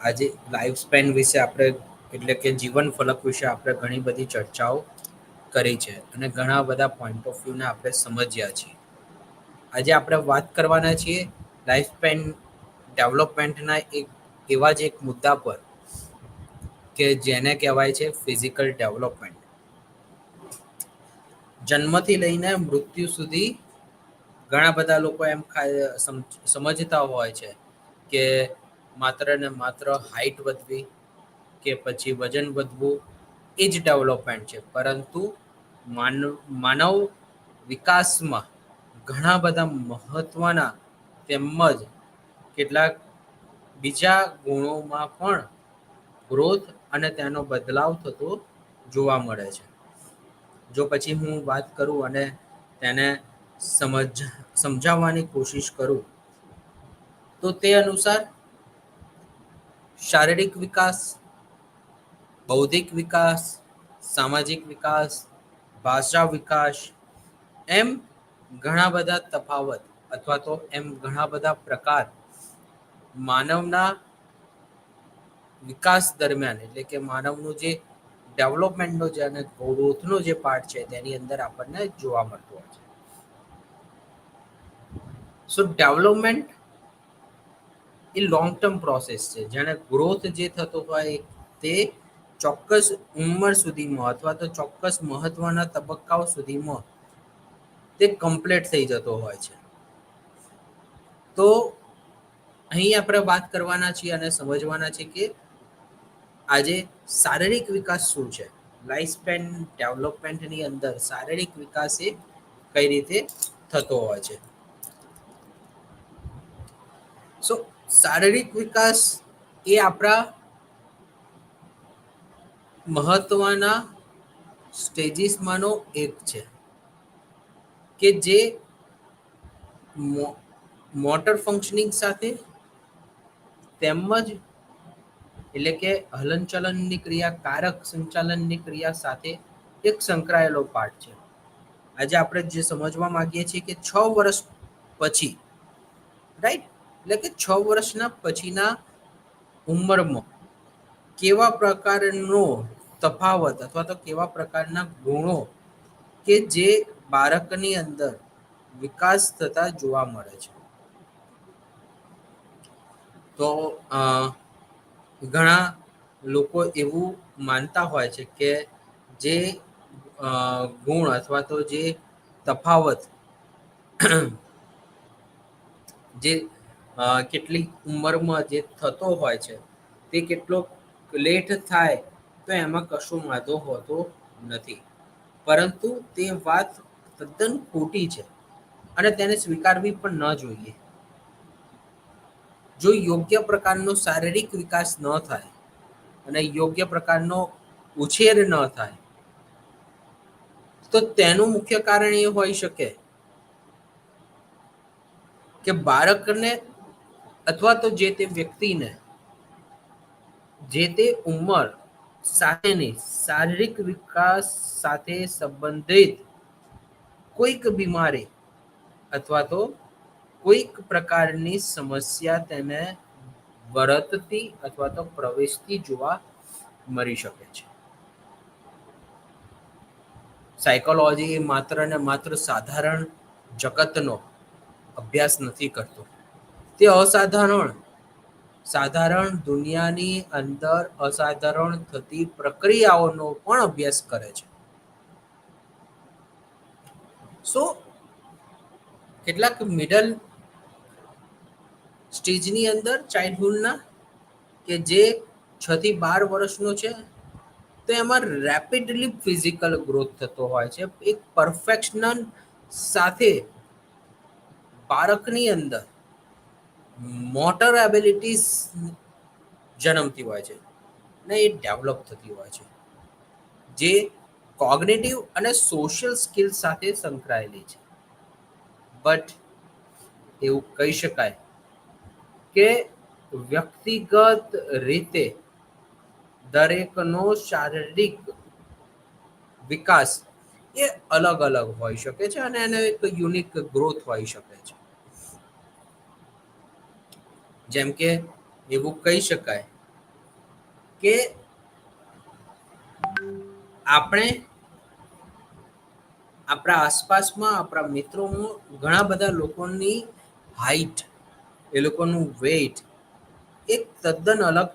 આજે life span વિશે આપણે એટલે કે જીવન ફલક વિશે આપણે ઘણી બધી ચર્ચાઓ કરી છે અને ઘણા બધા પોઈન્ટ ઓફ વ્યૂને આપણે સમજ્યા છીએ. આજે આપણે વાત કરવાના છીએ લાઈફ સ્પેન ડેવલપમેન્ટના એક એવા જ એક મુદ્દા પર કે જેને કહેવાય છે ફિઝિકલ ડેવલપમેન્ટ. જન્મથી લઈને મૃત્યુ સુધી ઘણા બધા લોકો એમ સમજતા હોય છે કે માત્ર ને માત્ર હાઈટ વધવી કે પછી વજન વધવું એ જ ડેવલપમેન્ટ છે, પરંતુ માનવ વિકાસમાં ઘણા બધા મહત્વના તેમજ કેટલાક બીજા ગુણોમાં પણ ગ્રોથ અને તેનો બદલાવ થતો જોવા મળે છે. જો પછી હું વાત કરું અને તેને સમજાવવાની કોશિશ કરું તો તે અનુસાર શારીરિક વિકાસ, બૌદ્ધિક વિકાસ, સામાજિક વિકાસ, ભાષા વિકાસ એમ ઘણા બધા તફાવત અથવા તો એમ ઘણા બધા પ્રકાર માનવના વિકાસ દરમિયાન એટલે કે માનવનું જે ડેવલપમેન્ટનો જે અને ગ્રોથનો જે પાર્ટ છે તેની અંદર આપણને જોવા મળતો હોય છે. સો ડેવલપમેન્ટ એ લોંગ ટર્મ પ્રોસેસ છે, જેને ગ્રોથ જે થતો હોય તે ચોક્કસ ઉંમર સુધીમાં અથવા તો ચોક્કસ મહત્વના તબક્કાઓ સુધીમાં તે કમ્પ્લીટ થઈ જતો હોય છે. તો અહીં આપણે વાત કરવાના છીએ અને સમજવાના છે કે આજે શારીરિક વિકાસ શું છે, લાઈફ સ્પેન ડેવલપમેન્ટની અંદર શારીરિક વિકાસ એ કઈ રીતે થતો હોય છે. સો શારીરિક વિકાસ એ આપણા મહત્વના સ્ટેજીસમાંનો એક છે કે જે મોટર ફંક્શનિંગ સાથે તેમજ એટલે કે હલનચલનની ક્રિયા, કારક સંચાલનની ક્રિયા સાથે એક સંકળાયેલો પાઠ છે. આજે આપણે જે સમજવા માંગીએ છીએ કે 6 વર્ષ પછી રાઈટ એટલે કે 6 વર્ષના પછીના ઉંમરમાં કેવા પ્રકારનો તફાવત અથવા તો કેવા પ્રકારના ગુણો કે જે બાળકની અંદર વિકાસ થતા જોવા મળે છે. તો ઘણા લોકો એવું માનતા હોય છે કે જે ગુણ અથવા તો જે તફાવત જે કેટલીક ઉંમરમાં જે થતો હોય છે તે કેટલો લેટ થાય તો એમાં કશો વાંધો હોતો નથી, પરંતુ તે વાત તદ્દન ખોટી છે અને તેને સ્વીકારવી પણ ન જોઈએ. જો યોગ્ય પ્રકારનો શારીરિક વિકાસ ન થાય અને યોગ્ય પ્રકારનો ઉછેર ન થાય તો તેનું મુખ્ય કારણ એ હોઈ શકે કે બાળકને અથવા તો જે તે વ્યક્તિને જે તે ઉંમર સાથેની શારીરિક વિકાસ સાથે સંબંધિત કોઈક બીમારી અથવા તો કોઈક પ્રકારની સમસ્યા તેને વર્તતી અથવા તો પ્રવેશતી જોવા મળી શકે છે. સાયકોલોજી માત્ર ને માત્ર સાધારણ જગતનો અભ્યાસ નથી કરતો, તે સાધારણ દુનિયાની અંદર અસાધારણ થતી પ્રક્રિયાઓનો પણ અભ્યાસ કરે છે. સો કેટલાક મિડલ સ્ટેજની અંદર ચાઇલ્ડહુડના કે જે 6 થી 12 વર્ષનો છે તો એમાં રેપિડલી ફિઝિકલ ગ્રોથ થતો હોય છે. એક પરફેક્શનલ સાથે બાળકની અંદર મોટર એબિલિટીઝ જન્મતી હોય છે ને એ ડેવલપ થતી હોય છે, જે કોગ્નેટિવ અને સોશિયલ સ્કિલ સાથે સંકળાયેલી છે. બટ એવું કહી શકાય કે વ્યક્તિગત રીતે દરેકનો શારીરિક વિકાસ એ અલગ અલગ હોઈ શકે છે અને એને એક યુનિક ગ્રોથ હોઈ શકે છે. જેમ કે એવું કહી શકાય કે આપણે આપણા આસપાસમાં આપણા મિત્રોમાં ઘણા બધા લોકોની હાઈટ, એ લોકોનું વેઇટ એક તદ્દન અલગ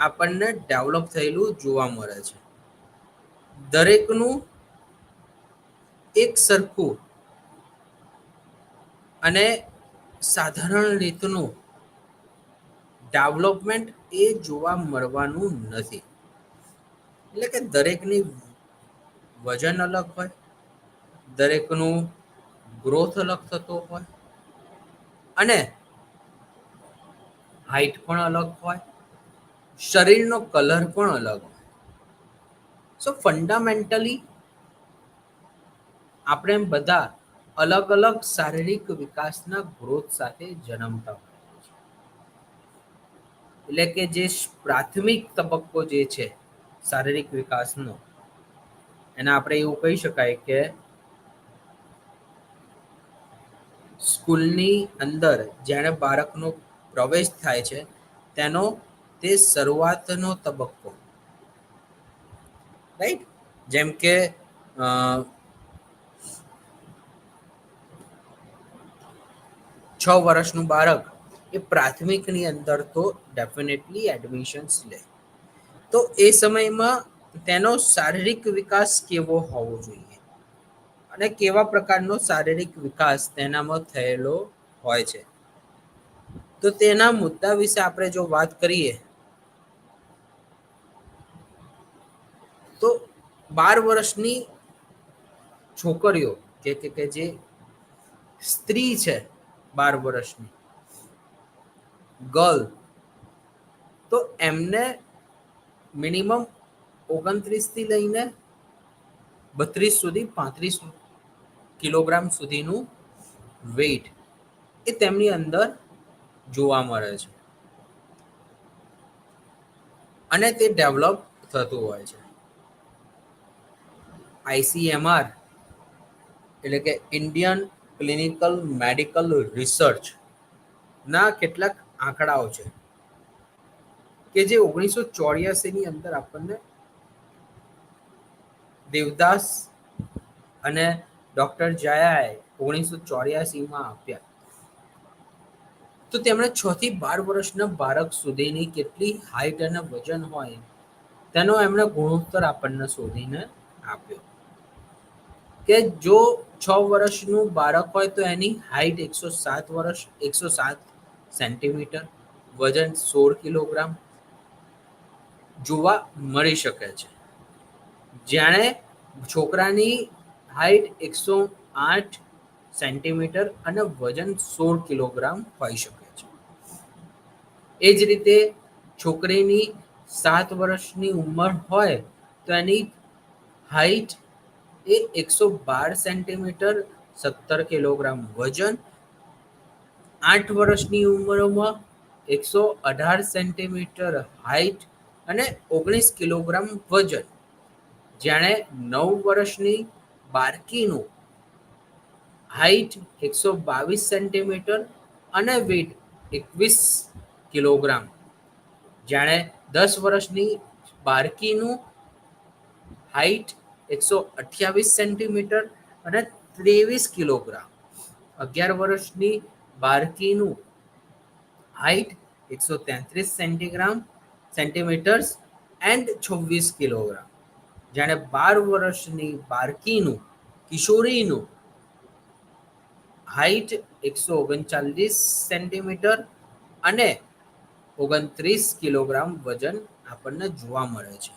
આપણને ડેવલપ થયેલું જોવા મળે છે. દરેકનું એક સરખું અને સાધારણ રીતનું ડેવલપમેન્ટ એ જોવા મળવાનું નથી. એટલે કે દરેકની વજન અલગ હોય, દરેકનું ગ્રોથ અલગ થતો હોય અને હાઈટ પણ અલગ હોય, શરીરનો કલર પણ અલગ હોય. સો ફંડામેન્ટલી આપણે બધા અલગ અલગ શારીરિક વિકાસના ગ્રોથ સાથે જન્મતા હોઈએ છીએ. એટલે કે જે પ્રાથમિક તબક્કો જે છે શારીરિક વિકાસનો, એને આપણે એવું કહી શકાય કે સ્કૂલની અંદર જ્યારે બાળકનો પ્રવેશ થાય છે તેનો તે શરૂઆતનો તબક્કો, રાઈટ? જેમ કે 6 વર્ષનું બાળક એ પ્રાથમિકની અંદર તો ડેફિનેટલી એડમિશન્સ લે, તો એ સમયમાં તેનો શારીરિક વિકાસ કેવો હોવો જોઈએ અને કેવા પ્રકારનો શારીરિક વિકાસ તેનામાં થયેલો હોય છે. તો તેના મુદ્દા વિશે આપણે જો વાત કરીએ તો 12 વર્ષની છોકરીઓ કે જે સ્ત્રી છે, 12 વર્ષની ગર્લ, તો એમને મિનિમમ 29 થી લઈને 32 સુધી, 35 કિલોગ્રામ સુધીનું વેઇટ એ તેમની અંદર જોવા મળે છે અને તે ડેવલપ થતું હોય છે. ICMR એટલે કે ઇન્ડિયન ક્લિનિકલ મેડિકલ રિસર્ચ ના કેટલાક આંકડાઓ છે કે જે 1984ની અંદર આપણને દેવદાસ અને ડોક્ટર જયાએ 1984માં આપ્યા. તો તેમણે 6 થી 12 વર્ષના બાળક સુધીની કેટલી હાઈટ અને વજન હોય તેનો એમણે ગુણોત્તર આપણને શોધીને આપ્યો કે જો 6 વર્ષનું બાળક હોય તો એની હાઈટ 107 વજન 16 કિલોગ્રામ જોવા મળી શકે છે. જ્યારે છોકરાની હાઈટ 108 સેન્ટીમીટર અને વજન 16 કિલોગ્રામ હોઈ શકે છે. એ જ રીતે છોકરીની 7 વર્ષની ઉંમર હોય તો એની હાઈટ એ 112 સેન્ટીમીટર 17 કિલોગ્રામ વજન, 8 વર્ષની ઉંમરમાં 118 સેન્ટીમીટર હાઈટ અને 19 કિલોગ્રામ વજન. જ્યારે 9 વર્ષની બાળકીનું હાઈટ 122 સેન્ટીમીટર અને વેટ 21 કિલોગ્રામ. જ્યારે 10 વર્ષની બાળકીનું હાઈટ 128 સેન્ટીમીટર અને 23 કિલોગ્રામ. 11 વર્ષની બાળકીનું હાઈટ 133 સેન્ટીમીટર્સ એન્ડ 26 કિલોગ્રામ. જ્યારે 12 વર્ષની બાળકીનું, કિશોરીનું હાઈટ 139 સેન્ટીમીટર અને 29 કિલોગ્રામ વજન આપણને જોવા મળે છે.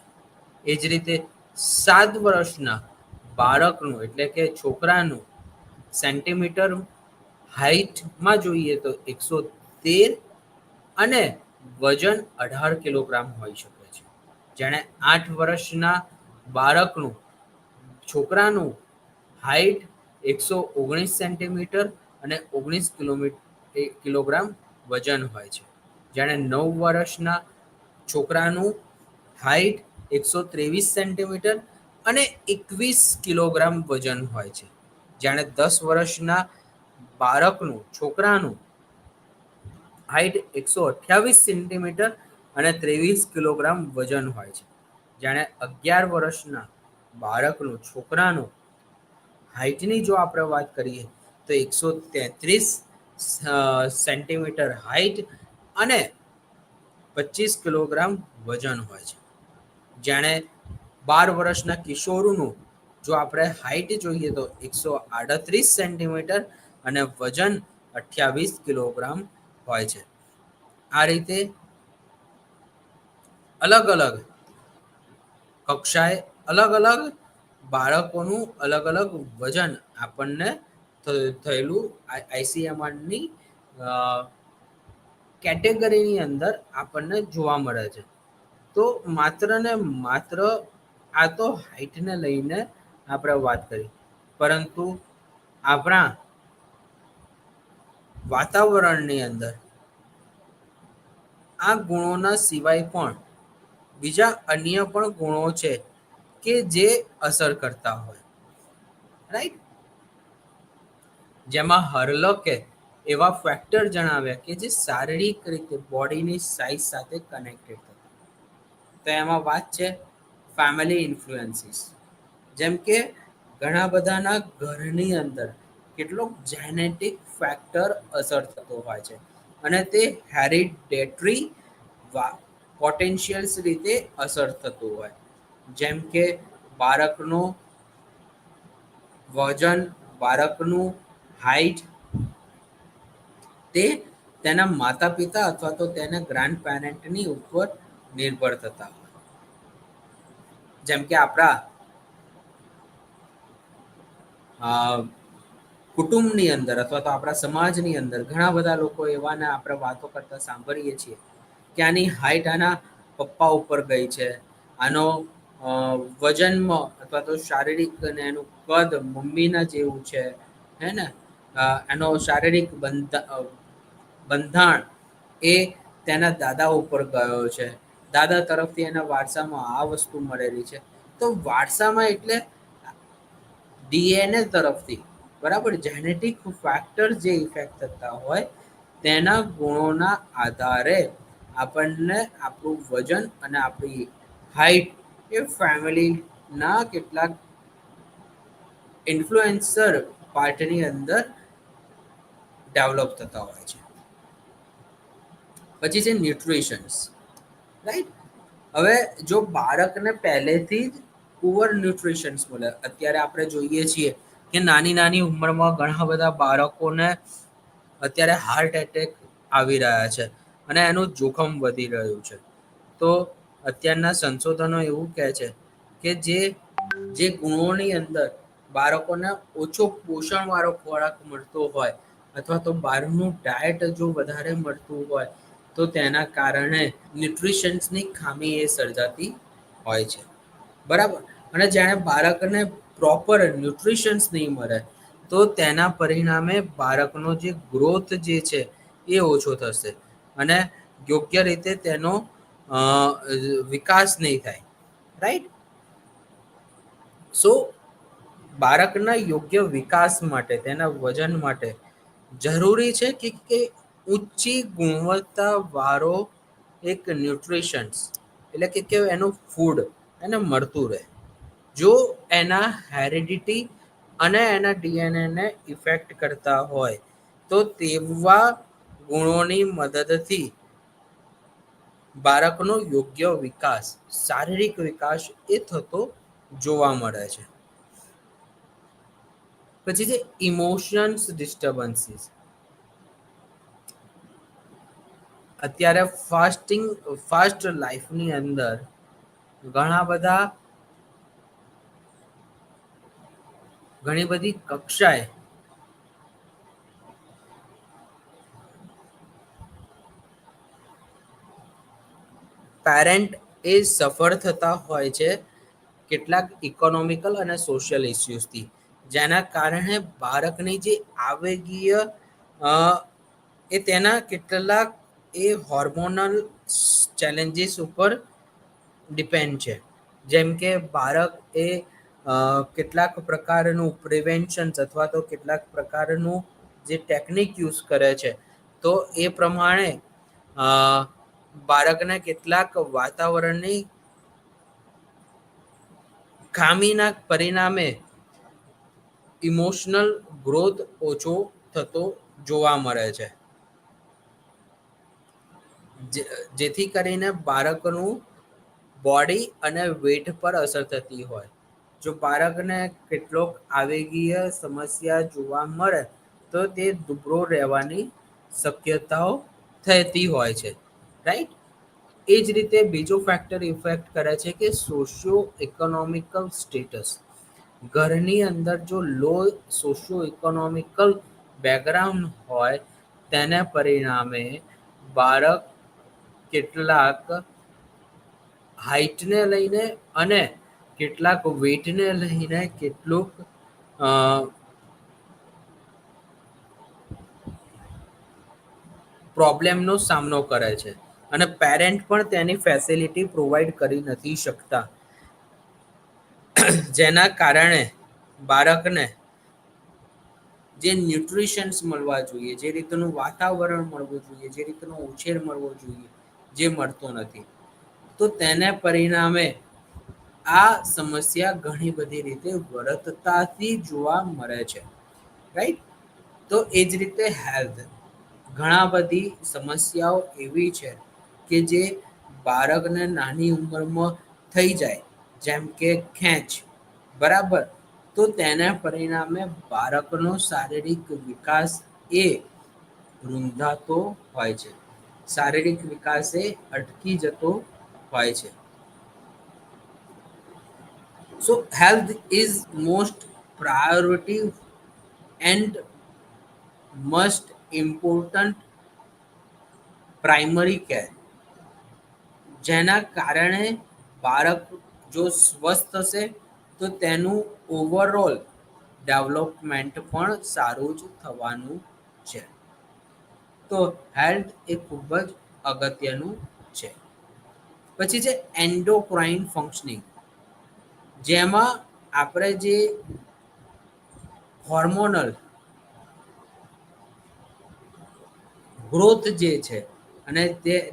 એ જ રીતે 7 વર્ષના બાળકનું એટલે કે છોકરાનું સેન્ટીમીટર હાઈટમાં જોઈએ તો 113 અને વજન 18 કિલોગ્રામ હોઈ શકે છે. જેણે 8 વર્ષના બાળકનું, છોકરાનું હાઈટ 119 સેન્ટીમીટર અને 19 કિલોગ્રામ વજન હોય છે. જેણે 9 વર્ષના છોકરાનું હાઈટ 123 સેન્ટીમીટર અને 21 કિલોગ્રામ વજન હોય છે. જ્યારે 10 વર્ષના બાળકનું, છોકરાનું હાઈટ 128 સેન્ટીમીટર અને 23 કિલોગ્રામ વજન હોય છે. જાણે 11 વર્ષના બાળકનું છોકરાનું હાઇટની જો આપણે વાત કરીએ તો 133 સેન્ટીમીટર હાઇટ અને 25 કિલોગ્રામ વજન હોય છે. જાણે 12 વર્ષના કિશોરનું જો આપણે હાઇટ જોઈએ તો 138 સેન્ટીમીટર અને વજન 28 કિલોગ્રામ હોય છે. આ રીતે અલગ અલગ કક્ષાએ અલગ અલગ બાળકોનું અલગ અલગ વજન આપણને થયેલું આઈસીએમઆરની કેટેગરીની અંદર આપણને જોવા મળે છે. તો માત્ર ને માત્ર આ તો હાઇટને લઈને આપણે વાત કરી, પરંતુ આપણા વાતાવરણની અંદર આ ગુણોના સિવાય પણ બીજા અન્ય પણ ગુણો છે કે જે અસર કરતા હોય, રાઈટ. જેમાં હર્લોકે એવા ફેક્ટર જણાવ્યા કે જે શારીરિક રીતે બોડીની સાઇઝ સાથે કનેક્ટેડ હતા. તો એમાં વાત છે ફેમિલી ઇન્ફ્લુએન્સીસ, જેમ કે ઘણા બધાના ઘરની અંદર કેટલોક જેનેટિક ફેક્ટર અસર થતો હોય છે અને તે હેરિડેટરી પોટેન્શિયલ્સ રીતે અસર થતું હોય, જેમ કે બાળકનો વજન, બાળકનું હાઇટ તે તેના માતા પિતા અથવા તો તેના ગ્રાન્ડ પેરેન્ટની ઉપર નિર્ભર થતા હોય. જેમ કે આપણા કુટુંબની અંદર અથવા તો આપણા સમાજની અંદર ઘણા બધા લોકો એવાને આપણે વાતો કરતા સાંભળીએ છીએ કે આની હાઇટ આના પપ્પા ઉપર ગઈ છે, આનો વજનમાં અથવા તો શારીરિક અને એનું કદ મમ્મીના જેવું છે, હે ને, એનો શારીરિક બંધાણ એ તેના દાદા ઉપર ગયો છે, દાદા તરફથી એના વારસામાં આ વસ્તુ મળેલી છે. તો વારસામાં એટલે ડીએનએ તરફથી, બરાબર, જેનેટિક ફેક્ટર જે ઇફેક્ટ થતા હોય તેના ગુણોના આધારે આપણને આપણું વજન અને આપણી હાઇટ એ ફેમિલીના કેટલાક ઇન્ફ્લુએન્સર પાર્ટની અંદર ડેવલપ થતા હોય છે. પછી છે ન્યુટ્રિશન્સ, રાઈટ. હવે જો બાળકને પહેલેથી જ પુઅર ન્યુટ્રિશન્સ મળે, અત્યારે આપણે જોઈએ છીએ કે નાની નાની ઉંમરમાં ઘણા બધા બાળકોને અત્યારે હાર્ટ એટેક આવી રહ્યા છે અને એનું જોખમ વધી રહ્યું છે. તો અત્યારના સંશોધનો એવું કહે છે કે જે ગુણોની અંદર બાળકોને ઓછો પોષણવાળો ખોરાક મળતો હોય અથવા તો બહારનું ડાયટ જો વધારે મળતું હોય તો તેના કારણે ન્યુટ્રિશન્સની ખામી એ સર્જાતી હોય છે, બરાબર. અને જાણે બાળકને પ્રોપર ન્યુટ્રિશન્સ નહીં મળે તો તેના પરિણામે બાળકનો જે ગ્રોથ જે છે એ ઓછો થશે અને યોગ્ય રીતે તેનો વિકાસ નહીં થાય, રાઈટ. સો બાળકના યોગ્ય વિકાસ માટે, તેના વજન માટે જરૂરી છે કે ઊંચી ગુણવત્તાવાળો એક ન્યુટ્રિશન્સ એટલે કે એનું ફૂડ એને મળતું રહે. જો એના હેરિડિટી અને એના ડીએનએને ઇફેક્ટ કરતા હોય તો તેવા ગુણોની મદદથી બાળકનો યોગ્ય વિકાસ, શારીરિક વિકાસ એ થતો જોવા મળે છે. પછી છે ઇમોશન્સ ડિસ્ટર્બન્સીસ. અત્યારે ફાસ્ટ લાઈફની અંદર ઘણી બધી કક્ષાએ પેરેન્ટ એ સફળ થતા હોય છે કેટલાક ઇકોનોમિકલ અને સોશિયલ ઇસ્યુઝથી, જેના કારણે બાળકની જે આવેગીય એ તેના કેટલાક એ હોર્મોનલ ચેલેન્જીસ ઉપર ડિપેન્ડ છે. જેમ કે બાળક એ કેટલાક પ્રકારનું પ્રિવેન્શન્સ અથવા તો કેટલાક પ્રકારનું જે ટેકનિક યુઝ કરે છે તો એ પ્રમાણે બાળકને કેટલાક વાતાવરણની ખામીના પરિણામે ઇમોશનલ ગ્રોથ ઓછો થતો જોવા મળે છે, જેથી કરીને બાળકનું બોડી અને વેટ પર અસર થતી હોય. જો બાળકને કેટલોક આવેગીય સમસ્યા જોવા મળે તો તે દુબળો રહેવાની શક્યતાઓ થતી હોય છે, રાઈટ. એ જ રીતે બીજો ફેક્ટર ઇફેક્ટ કરે છે કે સોશિયો ઇકોનોમિકલ સ્ટેટસ. ઘરની અંદર જો લો સોશિયો ઇકોનોમિકલ બેકગ્રાઉન્ડ હોય તેને પરિણામે બાળક કેટલાક હાઈટને લઈને અને કેટલાક વેટને લઈને કેટલુંક પ્રોબ્લેમનો સામનો કરે છે અને પેરેન્ટ પણ તેની ફેસિલિટી પ્રોવાઈડ કરી નથી શકતા, જેના કારણે બાળકને જે ન્યુટ્રિશન્સ મળવા જોઈએ, જે રીતનું વાતાવરણ મળવું જોઈએ, જે રીતનો ઉછેર મળવો જોઈએ, જે મળતો નથી. તો તેને પરિણામે આ સમસ્યા ઘણી બધી રીતે વર્તતાથી જોવા મળે છે, રાઈટ. તો એ જ રીતે હેલ્થ, ઘણા બધી સમસ્યાઓ એવી છે કે જે બાળકને નાની ઉંમરમાં થઈ જાય, જેમ કે ખેંચ, બરાબર. તો તેના પરિણામે બાળકનો શારીરિક વિકાસ એ રૂંધાતો હોય છે, શારીરિક વિકાસ એ અટકી જતો હોય છે. So health is most priority and most important primary care, જેના કારણે બાળક જો સ્વસ્થ હશે તો તેનું ઓવરઓલ ડેવલપમેન્ટ પણ સારું જ થવાનું છે. તો હેલ્થ એ ખૂબ જ અગત્યનું છે. પછી છે એન્ડોક્રાઇન ફંક્શનિંગ, જેમાં આપણે જે હોર્મોનલ ગ્રોથ જે છે અને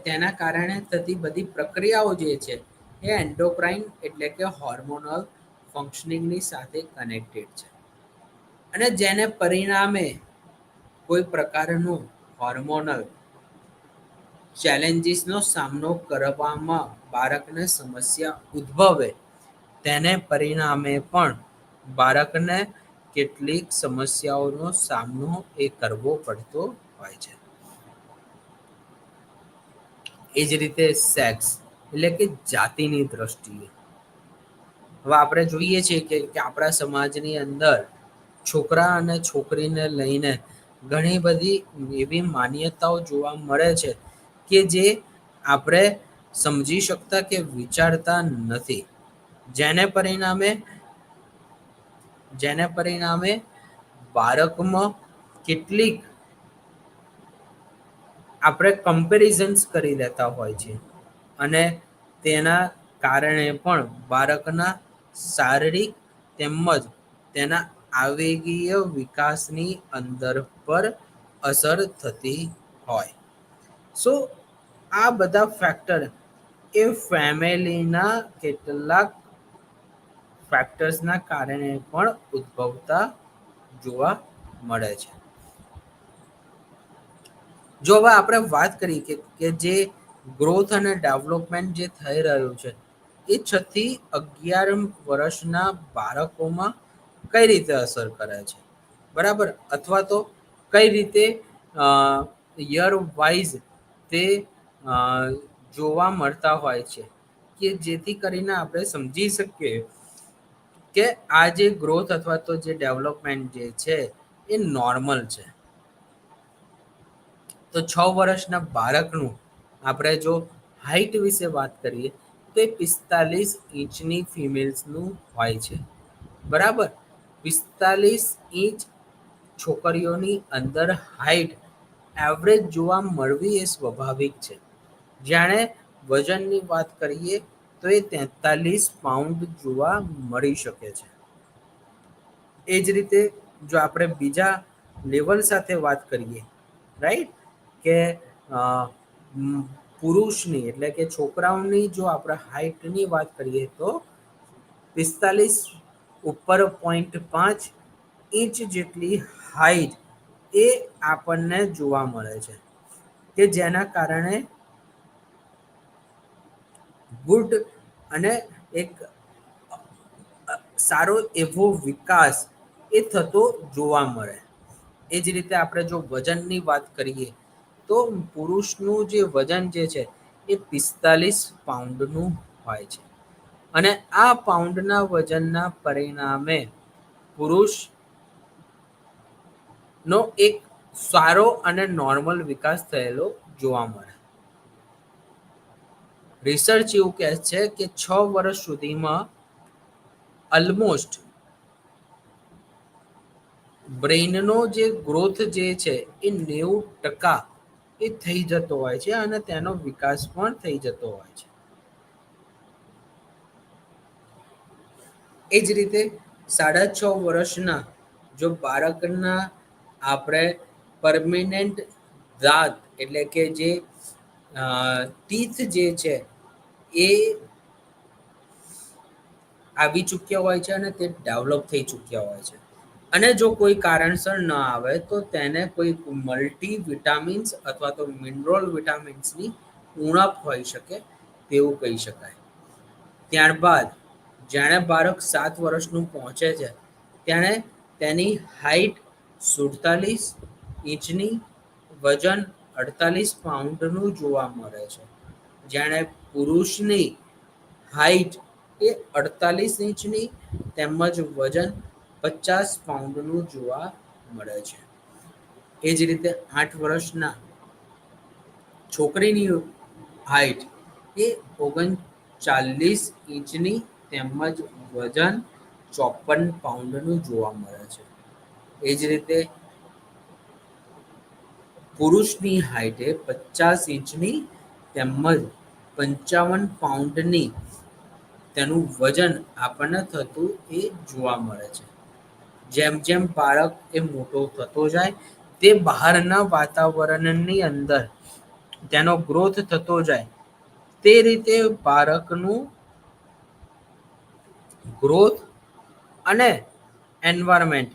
તેના કારણે થતી બધી પ્રક્રિયાઓ જે છે એ એન્ડોક્રાઇન એટલે કે હોર્મોનલ ફંક્શનિંગની સાથે કનેક્ટેડ છે, અને જેને પરિણામે કોઈ પ્રકારનું હોર્મોનલ ચેલેન્જીસનો સામનો કરવામાં બાળકને સમસ્યા ઉદ્ભવે, તેને પરિણામે પણ બાળકને કેટલીક સમસ્યાઓનો સામનો એ કરવો પડતો હોય છે. એ જ રીતે સેક્સ એટલે કે જાતિની દ્રષ્ટિએ હવે આપણે જોઈએ છીએ કે આપણા સમાજની અંદર છોકરા અને છોકરીને લઈને ઘણી બધી એવી માન્યતાઓ જોવા મળે છે કે જે આપણે સમજી શકતા કે વિચારતા નથી, જેને પરિણામે બાળકમાં કેટલીક આપણે કમ્પેરિઝન્સ કરી દેતા હોય છે, અને તેના કારણે પણ બાળકના શારીરિક તેમજ તેના આવેગીય વિકાસની અંદર પર અસર થતી હોય. સો આ બધા ફેક્ટર એ ફેમિલીના કેટલાક ફેક્ટર્સના કારણે પણ ઉદ્ભવતા જોવા મળે છે. જો હવે આપણે વાત કરી કે જે ગ્રોથ અને ડેવલપમેન્ટ જે થઈ રહ્યું છે એ 6 થી 11 વર્ષના બાળકોમાં કઈ રીતે અસર કરે છે, બરાબર, અથવા તો કઈ રીતે યર વાઇઝ તે જોવા મળતા હોય છે, કે જેથી કરીને આપણે સમજી શકીએ કે આ જે ગ્રોથ અથવા તો જે ડેવલપમેન્ટ જે છે એ નોર્મલ છે. તો 6 વર્ષના બાળકનું આપણે જો હાઈટ વિશે વાત કરીએ તો એ 45 ઇંચની ફિમેલ્સનું હોય છે, બરાબર. 45 ઇંચ છોકરીઓની અંદર હાઈટ એવરેજ જોવા મળવી એ સ્વાભાવિક છે. જાણે વજનની વાત કરીએ તો એ 43 પાઉન્ડ જોવા મળી શકે છે. એ જ રીતે જો આપણે બીજા લેવલ સાથે વાત કરીએ, રાઈટ, કે પુરુષની એટલે કે છોકરાઓની જો આપણે હાઇટની વાત કરીએ તો 45 ઉપર 0.5 ઇંચ જેટલી હાઇટ એ આપણને જોવા મળે છે, કે જેના કારણે ગુડ અને એક સારો એવો વિકાસ એ થતો જોવા મળે. એ જ રીતે આપણે જો વજનની વાત કરીએ તો પુરુષનું જે વજન જે છે એ 45 પાઉન્ડનું હોય છે, અને આ પાઉન્ડના વજનના પરિણામે પુરુષનો એક સારો અને નોર્મલ વિકાસ થયેલો જોવા મળે. રિસર્ચ એવું કહે છે કે 6 વર્ષ સુધીમાં ઓલમોસ્ટ બ્રેઇનનો જે ગ્રોથ જે છે એ 90% એ થઈ જતો હોય છે, અને તેનો વિકાસ પણ થઈ જતો હોય છે. એ જ રીતે 6.5 વર્ષના જો બાળકના આપણે પરમેનન્ટ દાંત એટલે કે જે ટીથ જે છે એ આવી ચૂક્યા હોય છે અને તે ડેવલપ થઈ ચૂક્યા હોય છે. અને જો કોઈ કારણસર ન આવે તો તેને કોઈ મલ્ટી વિટામિન્સ અથવા તો મિનરલ વિટામિન્સની ઉણપ હોઈ શકે તેવું કહી શકાય. ત્યારબાદ જાણે બાળક 7 વર્ષનું પહોંચે છે ત્યારે તેની હાઈટ 47 ઇંચની, વજન 48 પાઉન્ડનું જોવા મળે છે. જાણે પુરુષની હાઈટ એ 48 ઇંચની તેમજ વજન 50 પાઉન્ડનું જોવા મળે છે. એ જ રીતે 8 વર્ષના છોકરીની હાઈટ એ 39 ઇંચની તેમજ વજન 54 પાઉન્ડનું જોવા મળે છે. એ જ રીતે પુરુષની હાઈટ એ 50 ઇંચની તેમજ 55 પાઉન્ડની તેનું વજન આપણને થતું એ જોવા મળે છે. જેમ જેમ બાળક એ મોટો થતો જાય તે બહારના વાતાવરણની અંદર તેનો ગ્રોથ થતો જાય તે રીતે બાળકનું ગ્રોથ અને એન્વાયરમેન્ટ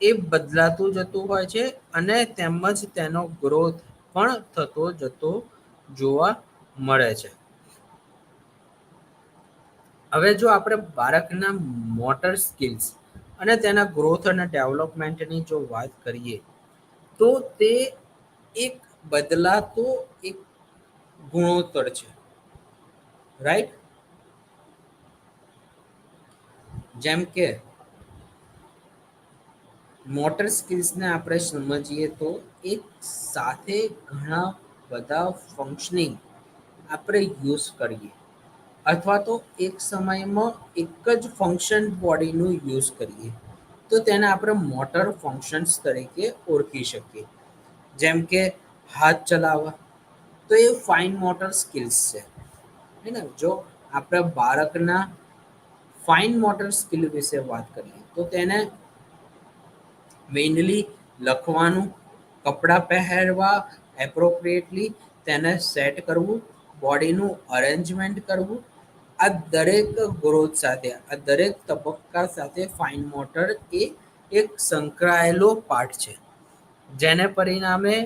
એ બદલાતું જતું હોય છે, અને તેમજ તેનો ગ્રોથ પણ થતો જતો જોવા મળે છે. હવે જો આપણે બાળકના મોટર સ્કિલ્સ અને તેના ગ્રોથ અને ડેવલપમેન્ટની જો વાત કરીએ તો તે એક બદલાતો એક ગુણોત્તર છે, રાઈટ? જેમ કે મોટર સ્કિલ્સને આપણે સમજીએ તો એક સાથે ઘણા બધા ફંક્શનિંગ આપણે યુઝ કરીએ અથવા તો એક સમયમાં એક જ ફંક્શન બોડીનું યુઝ કરીએ તો તેને આપણે મોટર ફંક્શન્સ તરીકે ઓળખી શકીએ. જેમ કે હાથ ચલાવવા તો એ ફાઇન મોટર સ્કિલ્સ છે, હે ને? જો આપણે બાળકના ફાઇન મોટર સ્કિલ વિશે વાત કરીએ તો તેને મેઇનલી લખવાનું, કપડાં પહેરવા એપ્રોપ્રિએટલી, તેને સેટ કરવું, બોડીનું અરેન્જમેન્ટ કરવું, આ દરેક ગ્રોથ સાથે આ દરેક તબક્કા સાથે ફાઇન મોટર એ એક સંકળાયેલો પાર્ટ છે, જેને પરિણામે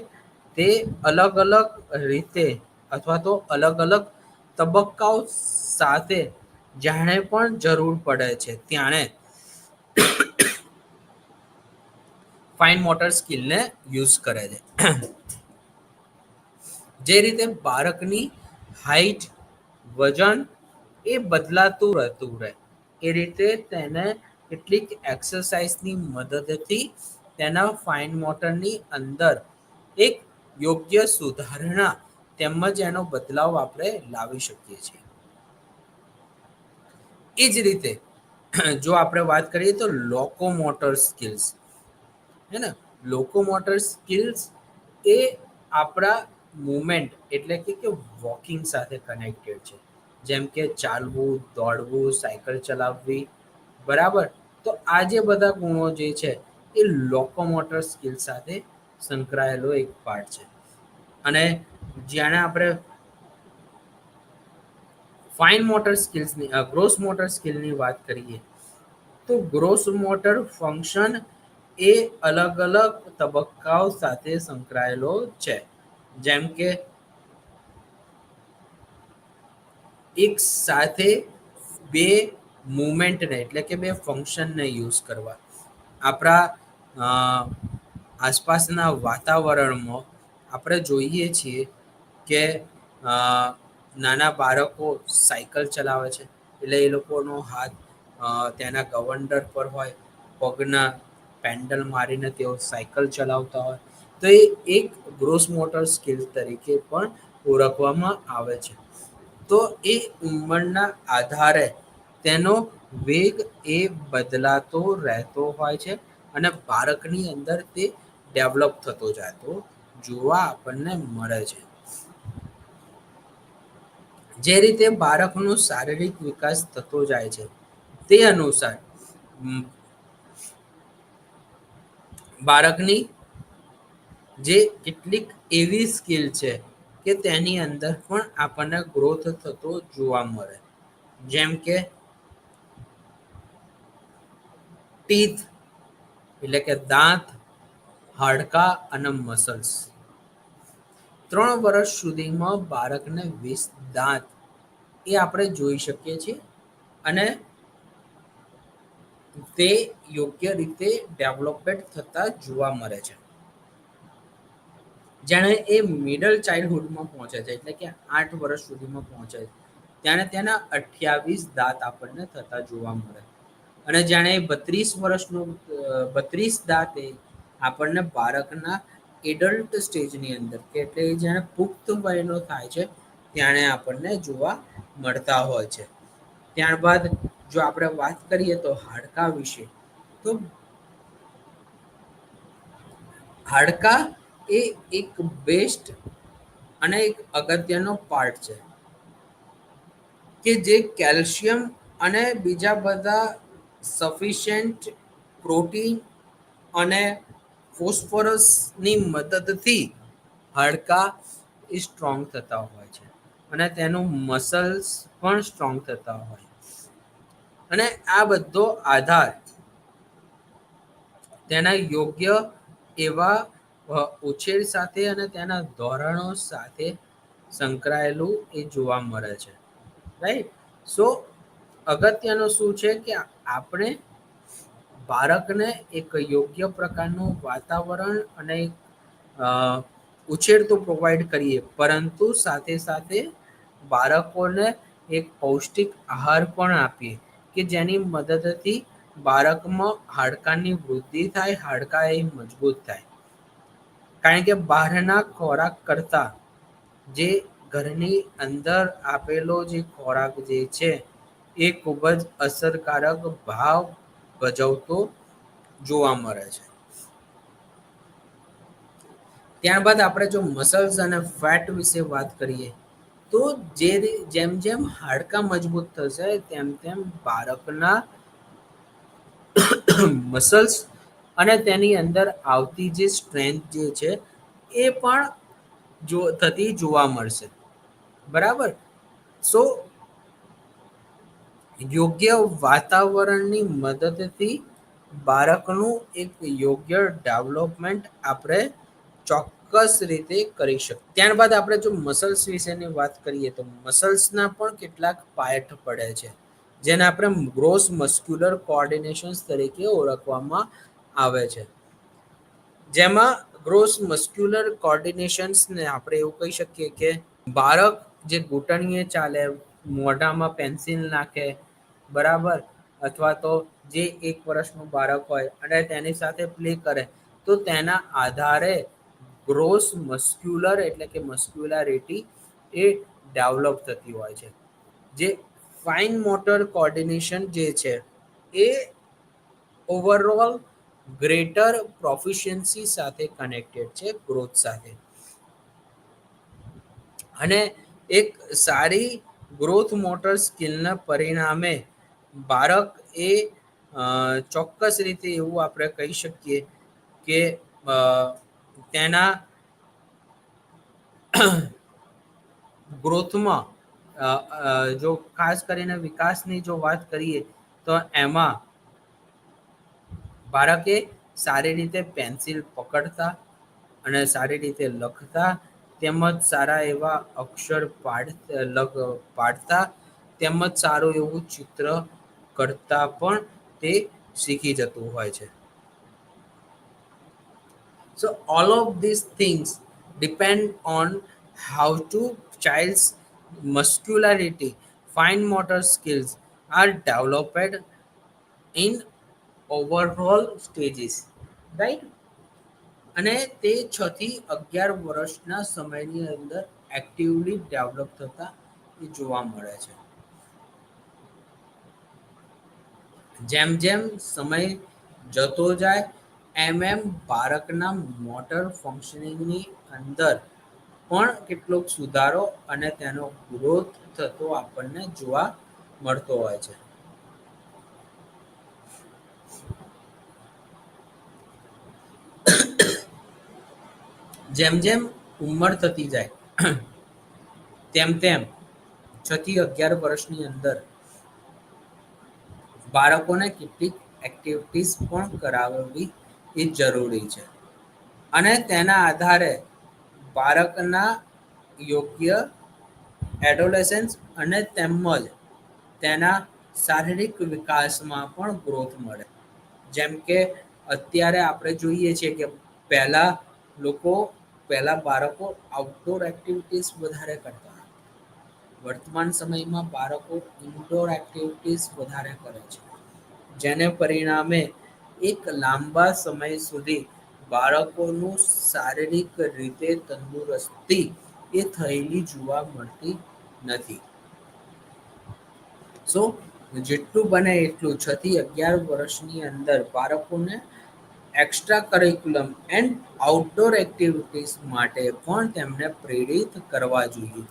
તે અલગ અલગ રીતે અથવા તો અલગ અલગ તબક્કાઓ સાથે જાણે પણ જરૂર પડે છે ત્યારે ફાઇન મોટર સ્કિલને યુઝ કરે છે. જે રીતે બાળકની હાઈટ, વજન એ બદલાતું રહેતું રહે એ રીતે તેને કેટલીક એક્સરસાઇઝની મદદથી તેના ફાઇન મોટરની અંદર એક યોગ્ય સુધારણા તેમજ એનો બદલાવ આપણે લાવી શકીએ છીએ. એ જ રીતે જો આપણે વાત કરીએ તો લોકોમોટર સ્કિલ્સ, હે ને? લોકોમોટર સ્કિલ્સ એ આપણા મુવમેન્ટ એટલે કે વોકિંગ સાથે કનેક્ટેડ છે. જેમ કે ચાલવું, દોડવું, સાયકલ ચલાવવી, બરાબર? તો આ જે બધા ગુણો જે છે એ લોકોમોટર સ્કિલ સાથે સંકળાયેલો એક પાર્ટ છે. અને જાણે આપણે ફાઇન મોટર સ્કિલ્સની ગ્રોસ મોટર સ્કિલની વાત કરીએ તો ગ્રોસ મોટર ફંક્શન એ અલગ અલગ તબક્કાઓ સાથે સંકળાયેલો છે, જેમ કે એક સાથે બે મુવમેન્ટને એટલે કે બે ફંક્શનને યુઝ કરવા. આપણા આસપાસના વાતાવરણમાં આપણે જોઈએ છીએ કે અ, નાના બાળકો સાયકલ ચલાવે છે, એટલે એ લોકોનો હાથ ત્યાંના ગવંડર પર હોય, પગના પેન્ડલ મારીને તેઓ સાયકલ ચલાવતા હોય, તો એ એક ગ્રોસ મોટર સ્કિલ તરીકે પણ ઓળખવામાં આવે છે. તો એ ઉંમરના આધારે તેનો વેગ એ બદલાતો રહેતો હોય છે અને બાળકની અંદર તે ડેવલપ થતો જતો જોવા આપણને મળે છે. જે રીતે બાળકનો શારીરિક વિકાસ થતો જાય છે તે અનુસાર બાળકની જે કેટલીક એવી સ્કિલ છે કે તેની અંદર પણ આપણને ગ્રોથ થતો જોવા મળે, જેમ કે ટીથ એટલે કે દાંત, હાડકા અને મસલ્સ. 3 વર્ષ સુધીમાં બાળકને 20 દાંત એ આપણે જોઈ શકીએ છીએ અને તે યોગ્ય રીતે ડેવલપમેન્ટ થતા જોવા મળે છે. જ્યારે એ મિડલ ચાઇલ્ડહુડમાં પહોંચે છે એટલે કે 8 વર્ષ સુધીમાં પહોંચે છે ત્યારે તેના 28 દાંત આપણને થતા જોવા મળે, અને જાણે 32 વર્ષનું 32 દાંત એ આપણને બાળકના એડલ્ટ સ્ટેજની અંદર કે એટલે જ્યારે પુખ્ત વયનો થાય છે ત્યારે આપણને જોવા મળતા હોય છે. ત્યારબાદ જો આપણે વાત કરીએ તો હાડકા વિશે, તો હાડકા એ એક બેસ્ટ અને એક અગત્યનો પાર્ટ છે કે જે કેલ્શિયમ અને બીજા બધા સફિશિયન્ટ પ્રોટીન અને ફોસ્ફરસની મદદથી હાડકા એ સ્ટ્રોંગ થતા હોય છે અને તેનું મસલ્સ પણ સ્ટ્રોંગ થતા હોય, અને આ બધો આધાર તેના યોગ્ય એવા ઉછેર સાથે અને તેના ધોરણો સાથે સંકળાયેલું એ જોવા મળે છે. રાઈટ. સો અગત્યનું શું છે કે આપણે બાળકને એક યોગ્ય પ્રકારનું વાતાવરણ અને ઉછેર તો પ્રોવાઈડ કરીએ, પરંતુ સાથે સાથે બાળકોને એક પૌષ્ટિક આહાર પણ આપીએ કે જેની મદદથી બાળકમાં હાડકાની વૃદ્ધિ થાય, હાડકા એ મજબૂત થાય. કારણ કે બહારના ખોરાક કરતા જે ઘરની અંદર આપેલો જે ખોરાક જે છે એ ખૂબ જ અસરકારક ભાવ ભજવતો જોવા મળે છે. ત્યારબાદ આપણે જો મસલ્સ અને ફેટ વિશે વાત કરીએ તો જેમ જેમ હાડકા મજબૂત થશે તેમ તેમ બાળકના મસલ્સ અને તેની અંદર આવતી જે સ્ટ્રેન્થ જે છે એ પણ થતી જોવા મળશે. બરાબર. સો યોગ્ય વાતાવરણની મદદથી બાળકનું એક યોગ્ય ડેવલપમેન્ટ આપણે ચોક્કસ રીતે કરી શકીએ. ત્યારબાદ આપણે જો મસલ્સ વિશેની વાત કરીએ તો મસલ્સના પણ કેટલાક પાર્ટ પડે છે જેને આપણે ગ્રોસ મસ્ક્યુલર કોઓર્ડિનેશન્સ તરીકે ઓળખવામાં આવે છે. જેમાં ગ્રોસ મસ્ક્યુલર કોર્ડિનેશન્સને આપણે એવું કહી શકીએ કે બાળક જે ઘૂંટણીએ ચાલે, મોઢામાં પેન્સિલ નાખે, બરાબર, અથવા તો જે 1 વર્ષનું બાળક હોય અને તેની સાથે પ્લે કરે તો તેના આધારે ગ્રોસ મસ્ક્યુલર એટલે કે મસ્ક્યુલારિટી એ ડેવલપ થતી હોય છે. જે ફાઇન મોટર કોર્ડિનેશન જે છે એ ઓવરઓલ ગ્રેટર પ્રોફિશિયન્સી સાથે કનેક્ટેડ છે ગ્રોથ સાથે. અને એક સારી ગ્રોથ મોટર સ્કિલના પરિણામે બાળક એ ચોક્કસ રીતે એવું આપણે કહી શકીએ કે તેના ગ્રોથમાં અ, જો ખાસ કરીને વિકાસની જો વાત કરીએ તો એમાં બાળકે સારી રીતે પેન્સિલ પકડતા અને સારી રીતે લખતા તેમજ સારા એવા અક્ષર પાડતા તેમજ સારું એવું ચિત્ર કરતા પણ તે શીખી જતું હોય છે. So all of these things depend on how to child's muscularity, fine motor skills are developed in overall stages, right? અને તે 6 થી 11 વર્ષના સમયની અંદર એક્ટિવલી ડેવલપ થતા એ જોવા મળે છે. જેમ જેમ સમય જતો જાય એમ એમ બાળકના મોટર ફંક્શનિંગની અંદર પણ કેટલોક સુધારો અને તેનો ગ્રોથ થતો આપણને જોવા મળતો હોય છે. જેમ જેમ ઉંમર થતી જાય તેમ તેમ 6 થી 11 વર્ષની અંદર બાળકોને કેટલીક એક્ટિવિટીઝ પણ કરાવવી એ જરૂરી છે અને તેના આધારે બાળકના યોગ્ય એડોલેસન્સ અને તેમજ તેના શારીરિક વિકાસમાં પણ ગ્રોથ મળે. જેમ કે અત્યારે આપણે જોઈએ છીએ કે પહેલા લોકો પહેલા બાળકો આઉટડોર એક્ટિવિટીઝ વધારે કરતા હતા. વર્તમાન સમયમાં બાળકો ઇન્ડોર એક્ટિવિટીઝ વધારે કરે છે. જેને પરિણામે એક લાંબા સમય સુધી બાળકોનું શારીરિક રીતે તંદુરસ્તી એ થયેલી જોવા મળતી નથી. સો જેટલું બને એટલું 6 થી 11 વર્ષની અંદર બાળકોને extra curriculum and outdoor activities માટે પણ તેમને પ્રેરિત કરવા જોઈએ.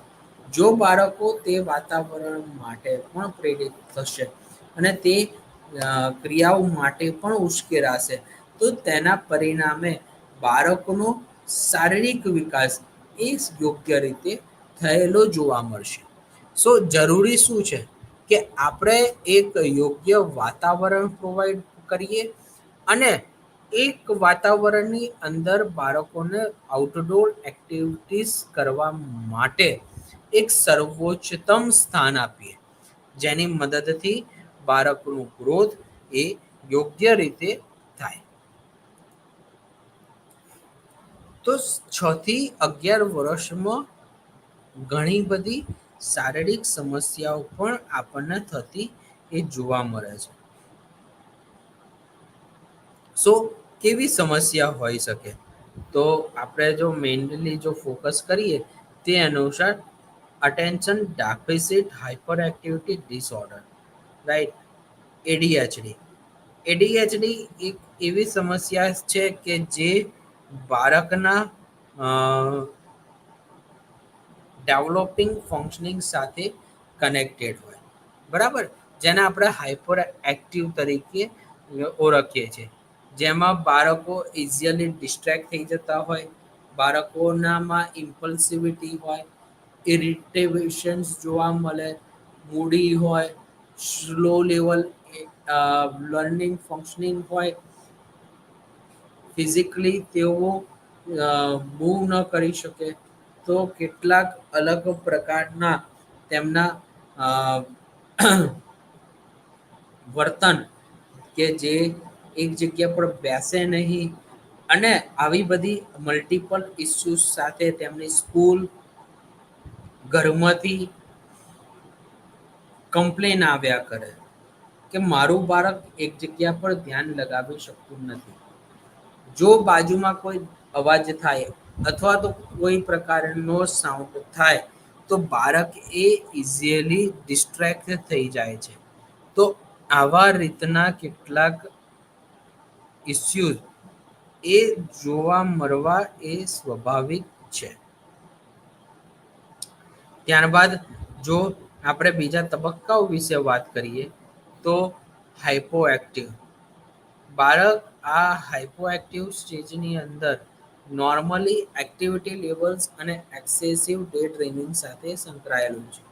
જો બાળકો તે વાતાવરણ માટે પણ પ્રેરિત થશે અને તે ક્રિયાઓ માટે પણ ઉશ્કેરાશે તો તેના પરિણામે બાળકનો શારીરિક વિકાસ એ યોગ્ય રીતે થયેલો જોવા મળશે. સો જરૂરી શું છે કે આપણે એક યોગ્ય વાતાવરણ પ્રોવાઈડ કરીએ અને એક વાતાવરણની અંદર બાળકોને આઉટડોર એક્ટિવિટીઝ કરવા માટે એક સર્વોચ્ચતમ સ્થાન આપીએ. જેની મદદથી બાળકનું ગ્રોથ એ યોગ્ય રીતે થાય. તો 6 થી 11 વર્ષમાં ઘણી બધી શારીરિક સમસ્યાઓ પણ આપણને થતી એ જોવા મળે છે. સો કેવી સમસ્યા હોઈ શકે? તો આપણે જો મેઇનલી જો ફોકસ કરીએ તે અનુસાર attention deficit hyper activity disorder, right? ADHD. ADHD એક એવી સમસ્યા છે કે જે બાળકના અ, ડેવલપિંગ ફંક્શનિંગ સાથે કનેક્ટેડ હોય, બરાબર? જેને આપણે હાઈપર એક્ટિવ તરીકે ઓળખીએ છીએ. જેમાં બાળકો ઇઝીલી ડિસ્ટ્રેક્ટ થઈ જતા હોય, બાળકોનામાં ઇમ્પલ્સિવિટી હોય, ઇરિટેશન્સ જોવા મળે, મૂડી હોય, સ્લો લેવલ લર્નિંગ ફંક્શનિંગ હોય, ફિઝિકલી તેઓ મૂવ ન કરી શકે, તો કેટલાક અલગ પ્રકારના તેમના અ, વર્તન કે જે એક જગ્યા પર બેસે નહીં અને આવી બધી મલ્ટિપલ ઇસ્યુઝ સાથે તેમની સ્કૂલ, ઘરમાંથી કમ્પ્લેન આવ્યા કરે કે મારું બાળક એક જગ્યા પર ધ્યાન લગાવી શકતું નથી. જો બાજુમાં કોઈ અવાજ થાય અથવા તો કોઈ પ્રકારનો સાઉન્ડ થાય તો બાળક એ ઇઝીલી ડિસ્ટ્રેક્ટ થઈ જાય છે. તો આવા રીતના કેટલાક ઇસ્યુઝ એ જોવા મળવા એ સ્વાભાવિક છે. ત્યારબાદ જો આપણે બીજા તબક્કાઓ વિશે વાત કરીએ તો હાઈપો એક્ટિવ. બાળક આ હાઈપો એક્ટિવ સ્ટેજની અંદર નોર્મલી એક્ટિવિટી લેવલ્સ અને એક્સેસિવ ડે ડ્રીમિંગ સાથે સંકળાયેલું છે.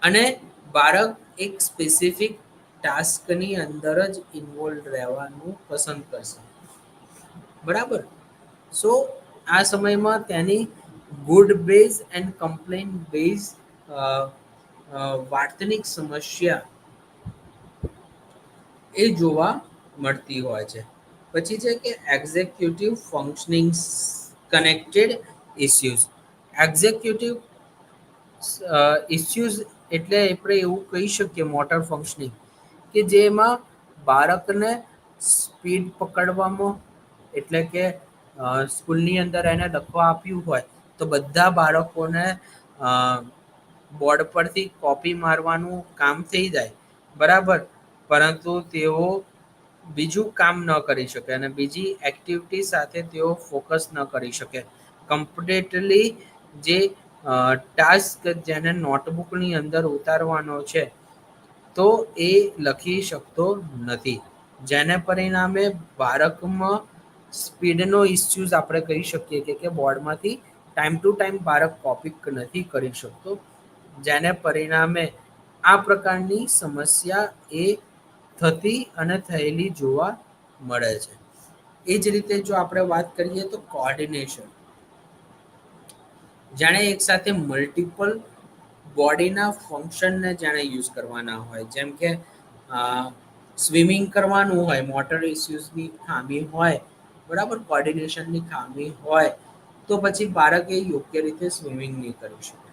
અને બાળક એક સ્પેસિફિક ટાસ્કની અંદર જ ઇન્વોલ્વ રહેવાનું પસંદ કરશે. બરાબર. સો આ સમયમાં તેની good base and complain base વાર્તનિક સમસ્યા એ જોવા મળતી હોય છે. પછી છે કે executive functioning connected issues. Executive issues એટલે આપણે એવું કહી શકીએ મોટર ફંક્શનિંગ, કે જેમાં બાળકને સ્પીડ પકડવામાં, એટલે કે સ્કૂલની અંદર એને લખવા આપ્યું હોય તો બધા બાળકોને બોર્ડ પરથી કોપી મારવાનું કામ થઈ જાય, બરાબર. પરંતુ તેઓ બીજું કામ ન કરી શકે અને બીજી એક્ટિવિટી સાથે તેઓ ફોકસ ન કરી શકે. કમ્પ્લીટલી જે ટાસ્ક જેને નોટબુકની અંદર ઉતારવાનો છે તો એ લખી શકતો નથી, જેને પરિણામે બાળકમાં સ્પીડનો ઇસ્યુઝ આપણે કહી શકીએ કે બોર્ડમાંથી ટાઈમ ટુ ટાઈમ બાળક કોપી નથી કરી શકતો, જેને પરિણામે આ પ્રકારની સમસ્યા એ થતી અને થયેલી જોવા મળે છે. એ જ રીતે જો આપણે વાત કરીએ તો કોઓર્ડિનેશન, જાણે એક સાથે મલ્ટિપલ બોડીના ફંક્શનને જાણે યુઝ કરવાના હોય, જેમ કે સ્વિમિંગ કરવાનું હોય, મોટર ઇસ્યુઝની ખામી હોય, બરાબર, કોઓર્ડિનેશનની ખામી હોય, તો પછી બાળક એ યોગ્ય રીતે સ્વિમિંગ નહીં કરી શકે.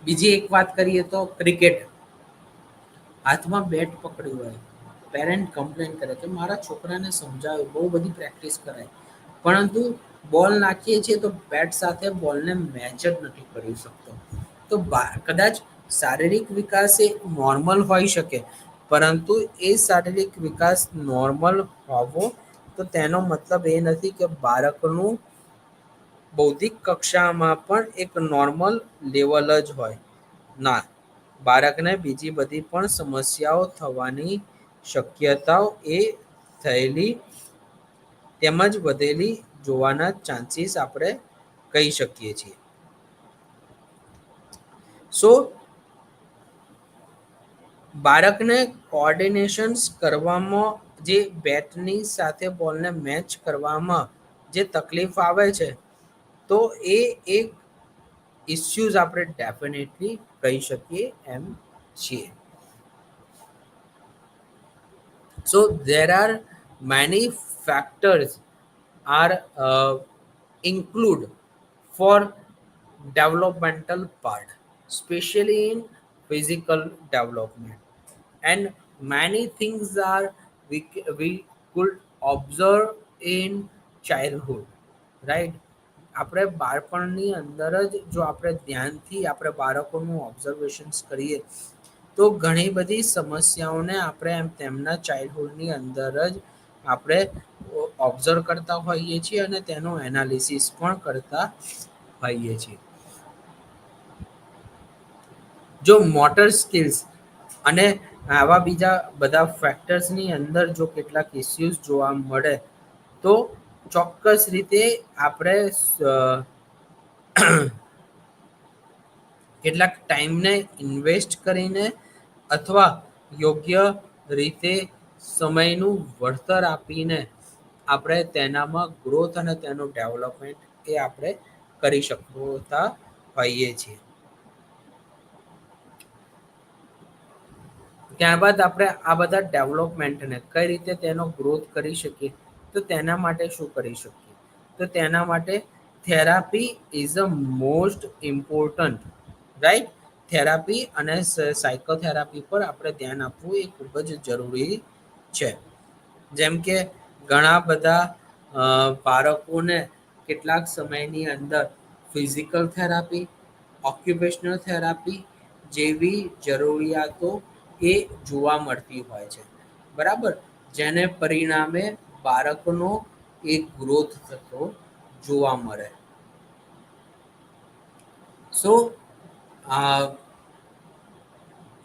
બીજી એક વાત કરીએ તો ક્રિકેટ. હાથમાં બેટ પકડ્યું હોય, પેરેન્ટ કમ્પ્લેન કરે કે મારા છોકરાને સમજાવે, બહુ બધી પ્રેક્ટિસ કરાય, પરંતુ બોલ નાખીએ છીએ તો બેટ સાથે બોલને મેચ જ નથી કરી શકતો. તો કદાચ શારીરિક વિકાસ એ નોર્મલ હોઈ શકે, પરંતુ એ શારીરિક વિકાસ નોર્મલ હોવો તો તેનો મતલબ એ નથી કે બાળકનું બૌદ્ધિક કક્ષામાં પણ એક નોર્મલ લેવલ જ હોય. ના, બાળકને બીજી બધી પણ સમસ્યાઓ થવાની શક્યતાઓ એ થયેલી તેમજ વધેલી જોવાના ચાન્સીસ આપણે કહી શકીએ છીએ. સો બાળકને કોઓર્ડિનેશન્સ કરવામાં, જે બેટની સાથે બોલને મેચ કરવામાં જે તકલીફ આવે છે, તો એ એક ઇસ્યુઝ આપણે ડેફિનેટલી કહી શકીએ એમ છીએ. So there are many factors are include for developmental part, especially in physical development, and many things are we could observe in childhood, right? આપણે બાળપણની અંદર જ જો આપણે ધ્યાનથી આપણે બાળકોનું ઓબ્ઝર્વેશન્સ કરીએ તો ઘણી બધી સમસ્યાઓને આપણે એમ તેમના ચાઇલ્ડહુડની અંદર જ આપણે ઓબ્ઝર્વ કરતા હોઈએ છીએ અને તેનું એનાલિસિસ પણ કરતા હોઈએ છીએ. જો મોટર સ્કિલ્સ અને આવા બીજા બધા ફેક્ટર્સની અંદર જો કેટલાક ઇસ્યુઝ જોવા મળે તો ચોક્કસ રીતે આપણે કેટલાક ટાઈમને ઇન્વેસ્ટ કરીને અથવા યોગ્ય રીતે સમયનું વળતર આપીને આપણે તેનામાં ગ્રોથ અને તેનું ડેવલપમેન્ટ એ આપણે કરી શકતા હોઈએ છીએ. ત્યારબાદ આપણે આ બધા ડેવલપમેન્ટને કઈ રીતે તેનો ગ્રોથ કરી શકીએ, તો તેના માટે શું કરી શકીએ, તો તેના માટે therapy is a most important, right. Therapy અને સાયકોથેરાપી પર આપણે ધ્યાન આપવું એ ખૂબ જ જરૂરી છે. જેમ કે ઘણા બધા બાળકોને કેટલાક સમયની અંદર ફિઝિકલ થેરાપી, ઓક્યુપેશનલ થેરાપી જેવી જરૂરિયાતો એ જોવા મળતી હોય છે, બરાબર, જેને પરિણામે બાળકનો એક ગ્રોથ થતો જોવા મળે. So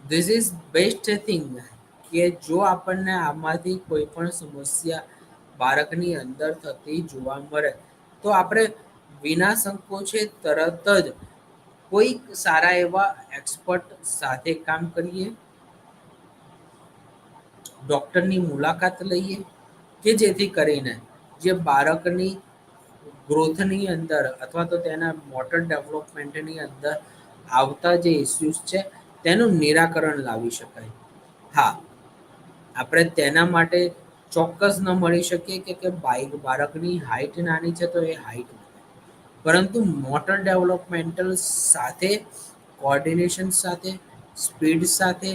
this is best thing કે જો આપણને આમાંથી કોઈ પણ સમસ્યા બાળકની અંદર થતી જોવા મળે તો આપણે વિના સંકોચે તરત જ કોઈક સારા એવા એક્સપર્ટ સાથે કામ કરીએ, ડૉક્ટરની મુલાકાત લઈએ, કે જેથી કરીને જે બાળકની ગ્રોથની અંદર અથવા તો તેના મોટર ડેવલપમેન્ટની અંદર આવતા જે ઇસ્યુઝ છે તેનું નિરાકરણ લાવી શકાય. હા, આપણે તેના માટે ચોક્કસ ન મળી શકીએ કે બાળકની હાઈટ નાની છે તો એ હાઈટ, પરંતુ મોટર ડેવલપમેન્ટલ સાથે, કોઓર્ડિનેશન સાથે, સ્પીડ સાથે,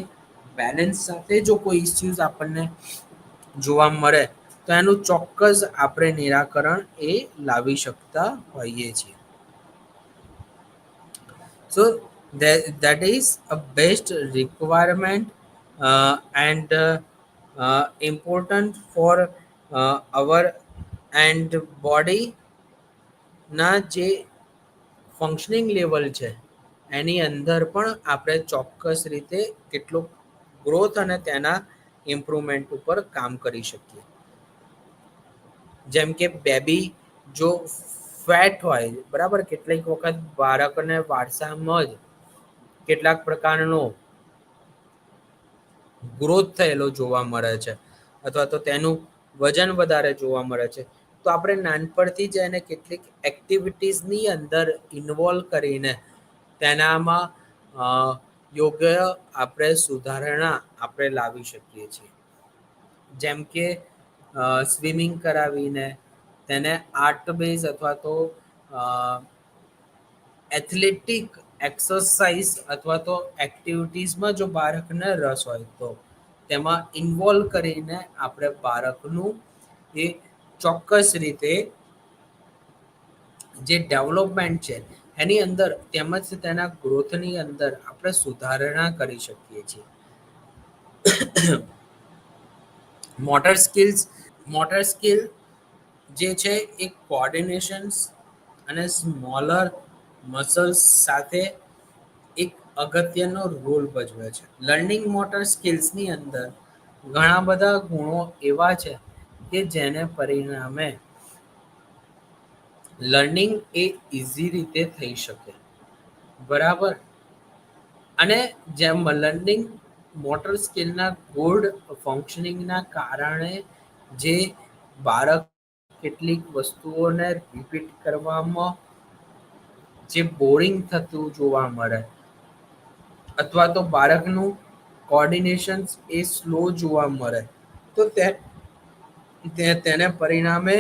બેલેન્સ સાથે જો કોઈ ઇસ્યુઝ આપણને જોવા મળે તો એનું ચોક્કસ આપણે નિરાકરણ એ લાવી શકતા હોઈએ છીએ. So that is a best requirement and important for our and body ના જે ફંક્શનિંગ લેવલ છે એની અંદર પણ આપણે ચોક્કસ રીતે કેટલું ગ્રોથ અને તેના ઇમ્પ્રુવમેન્ટ ઉપર કામ કરી શકીએ. જેમ કે બેબી જો ફેટ હોય, બરાબર, કેટલીક વખત બાળકને વારસામાં જ કેટલાક પ્રકારનો ગ્રોથ થયેલો જોવા મળે છે અથવા તો તેનું વજન વધારે જોવા મળે છે, તો આપણે નાનપણથી જ એને કેટલીક એક્ટિવિટીઝની અંદર ઇન્વોલ્વ કરીને તેનામાં યોગ્ય આપણે સુધારણા આપણે લાવી શકીએ છીએ. જેમ કે સ્વિમિંગ કરાવીને તેને આર્ટ બેઝ અથવા તો એથ્લેટિક એક્સરસાઇઝ અથવા તો એક્ટિવિટીઝમાં જો બાળકને રસ હોય તો તેમાં ઇન્વોલ્વ કરીને આપણે બાળકનું એ ચોક્કસ રીતે જે ડેવલપમેન્ટ છે એની અંદર તેમજ તેના ગ્રોથની અંદર આપણે સુધારણા કરી શકીએ છીએ. મોટર સ્કિલ જે છે એ કોઓર્ડિનેશન્સ અને સ્મોલર મસલ્સ સાથે એક અગત્યનો રોલ ભજવે છે. લર્નિંગ મોટર સ્કિલ્સની અંદર ઘણા બધા ગુણો એવા છે કે જેને પરિણામે લર્નિંગ એ ઇઝી રીતે થઈ શકે, બરાબર. અને જેમ લર્નિંગ મોટર સ્કિલના ગુડ ફંક્શનિંગના કારણે જે બાળક કેટલીક વસ્તુઓને રિપીટ કરવામાં જે બોરિંગ થતું જોવા મળે અથવા તો બાળકનું કોઓર્ડિનેશન એ સ્લો જોવા મળે તો તેને પરિણામે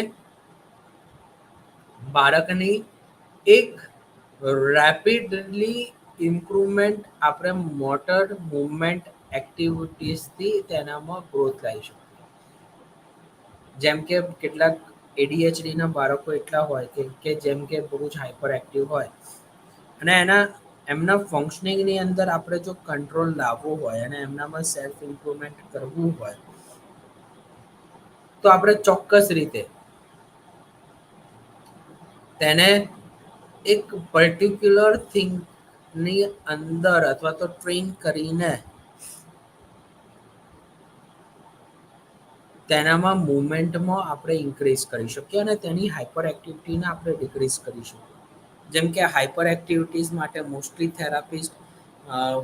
બાળકની એક રેપિડલી ઇમ્પ્રુવમેન્ટ આપણે મોટર મૂવમેન્ટ એક્ટિવિટીઝથી તેનામાં ગ્રોથ લાવી શકીએ. જેમ કે કેટલાક એડીએચડીના બાળકો એટલા હોય કે જેમ કે બહુ જ હાઈપર એક્ટિવ હોય અને એમના ફંક્શનિંગની અંદર આપણે જો કંટ્રોલ લાવવો હોય અને એમનામાં સેલ્ફ ઇમ્પ્રુવમેન્ટ કરવું હોય તો આપણે ચોક્કસ રીતે તેને એક પર્ટિક્યુલર થિંગની અંદર અથવા તો ટ્રેન કરીને તેનામાં મુવમેન્ટમાં આપણે ઇન્ક્રીઝ કરી શકીએ અને તેની હાઇપર એક્ટિવિટીને આપણે ડિક્રીઝ કરી શકીએ. જેમ કે હાઇપર એક્ટિવિટીઝ માટે mostly therapist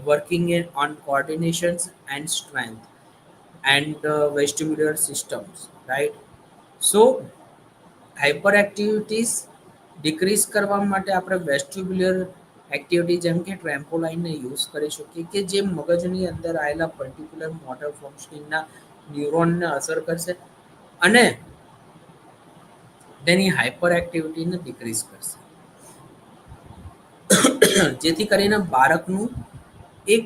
working on coordinations and strength and vestibular systems, right. So hyper activities decrease કરવા માટે આપણે વેસ્ટિબ્યુલર એક્ટિવિટી જેમ કે ટ્રેમ્પોલાઇનને યુઝ કરી શકીએ કે જે મગજની અંદર આવેલા પર્ટિક્યુલર મોટર ફંક્શનિંગના ન્યુરોનને અસર કરશે અને તેની હાઇપર એક્ટિવિટીને ડિક્રીઝ કરશે, જેથી કરીને બાળકનું એક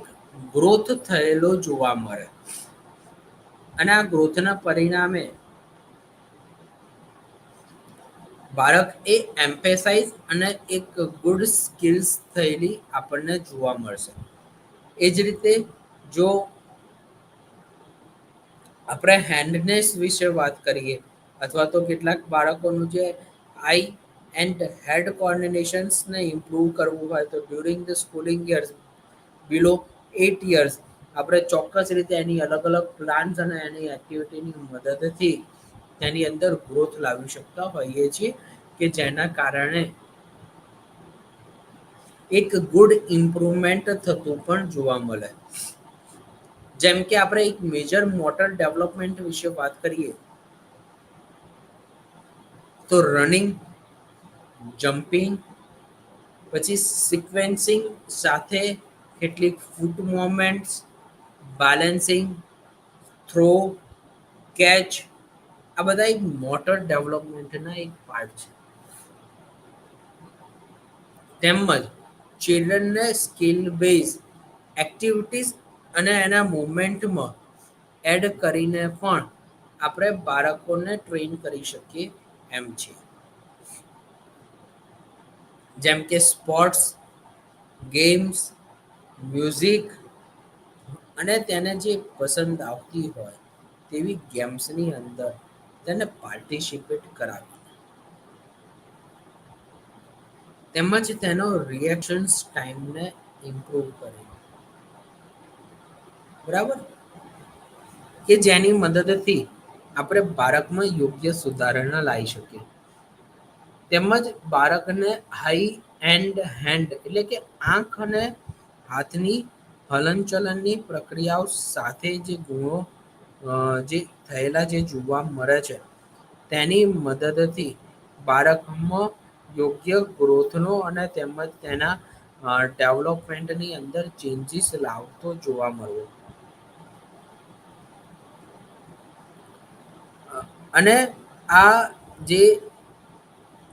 ગ્રોથ થયેલો જોવા મળે અને આ ગ્રોથના પરિણામે બાળક એ એમ્પેસાઇઝ અને એક ગુડ સ્કિલ્સ થયેલી આપણને જોવા મળશે. એ જ રીતે જો આપણે હેન્ડનેસ વિશે વાત કરીએ અથવા તો કેટલાક બાળકોનું જે આઈ એન્ડ હેડ કોઓર્ડિનેશન્સને ઇમ્પ્રૂવ કરવું હોય તો during the schooling years below 8 years આપણે ચોક્કસ રીતે એની અલગ અલગ પ્લાન્સ અને એની એક્ટિવિટીની મદદથી તેની અંદર ગ્રોથ લાવી શકતા હોઈએ છીએ કે જેના કારણે એક ગુડ ઇમ્પ્રુવમેન્ટ થતું પણ જોવા મળે. જેમ કે આપણે એક મેજર મોટર ડેવલપમેન્ટ વિશે વાત કરીએ તો રનિંગ, જમ્પિંગ, પછી સિક્વેન્સિંગ સાથે કેટલીક ફૂટ મોમેન્ટ્સ, બેલેન્સિંગ, થ્રો, કેચ, આ બધા એક મોટર ડેવલપમેન્ટના એક પાર્ટ છે. તેમજ ચિલ્ડ્રનને સ્કિલ બેઝ એક્ટિવિટીઝ અને એના મુવમેન્ટમાં એડ કરીને પણ આપણે બાળકોને ટ્રેન કરી શકીએ એમ છે. જેમ કે સ્પોર્ટ્સ, ગેમ્સ, મ્યુઝિક અને તેને જે પસંદ આવતી હોય તેવી ગેમ્સની અંદર તેને પાર્ટિસિપેટ કરાવી તેમજ તેનો રિએક્શન્સ ટાઈમને ઇમ્પ્રૂવ કરે. બરાબર, કે જેની મદદથી આપણે બાળકમાં યોગ્ય સુધારણા લાવી શકીએ. તેમજ બાળકને હાઈ એન્ડ હેન્ડ એટલે કે આંખ અને હાથની હલનચલનની પ્રક્રિયાઓ સાથે જે ગુણો જે થયેલા જે જોવા મળે છે તેની મદદથી બાળકમાં યોગ્ય ગ્રોથનો અને તેમજ તેના ડેવલપમેન્ટની અંદર ચેન્જીસ લાવતો જોવા મળ્યો. અને આ જે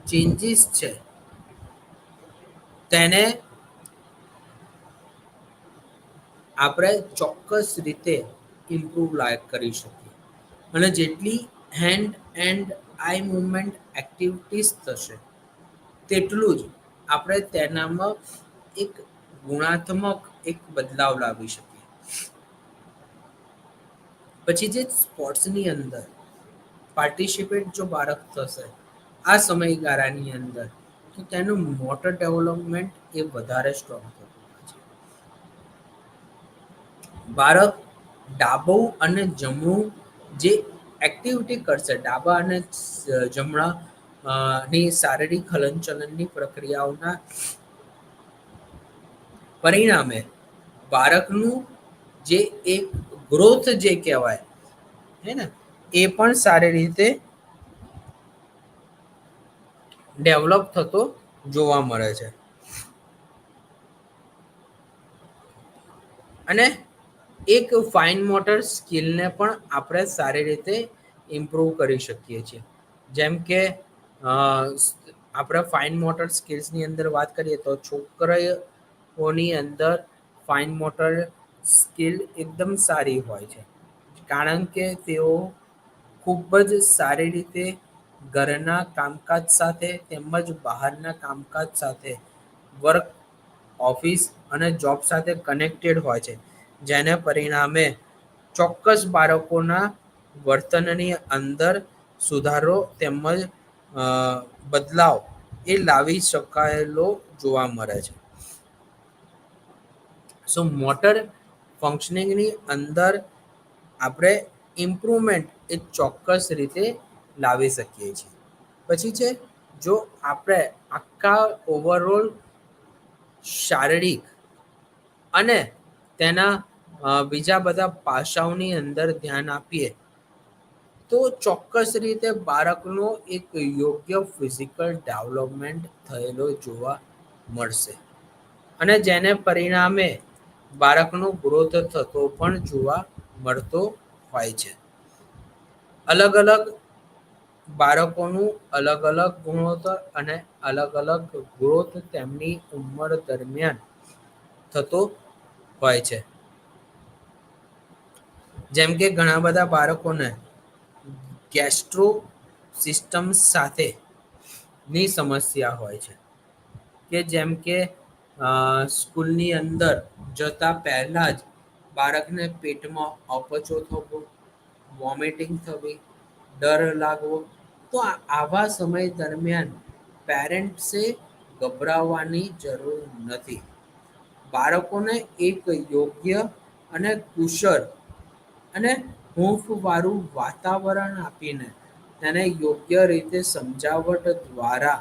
ચેન્જીસ છે તેને આપણે ચોક્કસ રીતે ઇમ્પ્રુવ લાયક કરી શકીએ. અને જેટલી hand and I movement activities થશે તેટલું જ આપણે તેનામાં એક ગુણાત્મક એક બદલાવ લાવી શકીએ. પછી જે સ્પોર્ટ્સની અંદર પાર્ટિસિપેટ જો બાળક થશે આ સમયગાળાની અંદર તો તેનું મોટર ડેવલપમેન્ટ એ વધારે સ્ટ્રોંગ થતું હોય છે. બાળક ડાબું અને જમણું જે એક્ટિવિટી કરશે ડાબા અને જમણા ની શારીરિક હલનચલનની પ્રક્રિયાઓના પરિણામે બાળકનું જે એક ગ્રોથ જે કહેવાય હે ને એ પણ સારી રીતે ડેવલપ થતો જોવા મળે છે. અને એક ફાઇન મોટર સ્કિલને પણ આપણે સારી રીતે ઇમ્પ્રૂવ કરી શકીએ છીએ. જેમ કે આપણે ફાઇન મોટર સ્કિલ્સની અંદર વાત કરીએ તો છોકરીઓની અંદર ફાઇન મોટર સ્કિલ એકદમ સારી હોય છે. કારણ કે તેઓ ખૂબ જ સારી રીતે ઘરના કામકાજ સાથે તેમજ બહારના કામકાજ સાથે વર્ક ઓફિસ અને જોબ સાથે કનેક્ટેડ હોય છે. જેને પરિણામે ચોક્કસ બાળકોના વર્તનની અંદર સુધારો તેમજ બદલાવ એ લાવી શકાયેલો જોવા મળે છે. સો મોટર ફંક્શનિંગની અંદર આપણે ઇમ્પ્રુવમેન્ટ એ ચોક્કસ રીતે લાવી શકીએ છીએ. પછી છે જો આપણે આખા ઓવરઓલ શારીરિક અને તેના બીજા બધા પાસાઓની અંદર ધ્યાન આપીએ તો ચોક્કસ રીતે બાળકનો એક યોગ્ય ફિઝિકલ ડેવલપમેન્ટ થયેલો જોવા મળશે. અને જેને પરિણામે બાળકનો ગ્રોથ થતો પણ જોવા મળતો હોય છે. અલગ અલગ બાળકોનું અલગ અલગ ગુણોત્તર અને અલગ અલગ ગ્રોથ તેમની ઉંમર દરમિયાન થતો હોય છે. જેમ કે ઘણા બધા બાળકોને ગેસ્ટ્રો સિસ્ટમ સાથે ની સમસ્યા હોય છે કે જેમ કે સ્કૂલની અંદર જતા પહેલા જ બાળકને પેટમાં અપચો થવો, વોમિટિંગ થવી, ડર લાગવો તો આવા સમય દરમિયાન પેરેન્ટ્સે ગભરાવાની જરૂર નથી. બાળકોને એક યોગ્ય અને કુશળ અને હૂંફ વાળું વાતાવરણ આપીને તેને યોગ્ય રીતે સમજાવટ દ્વારા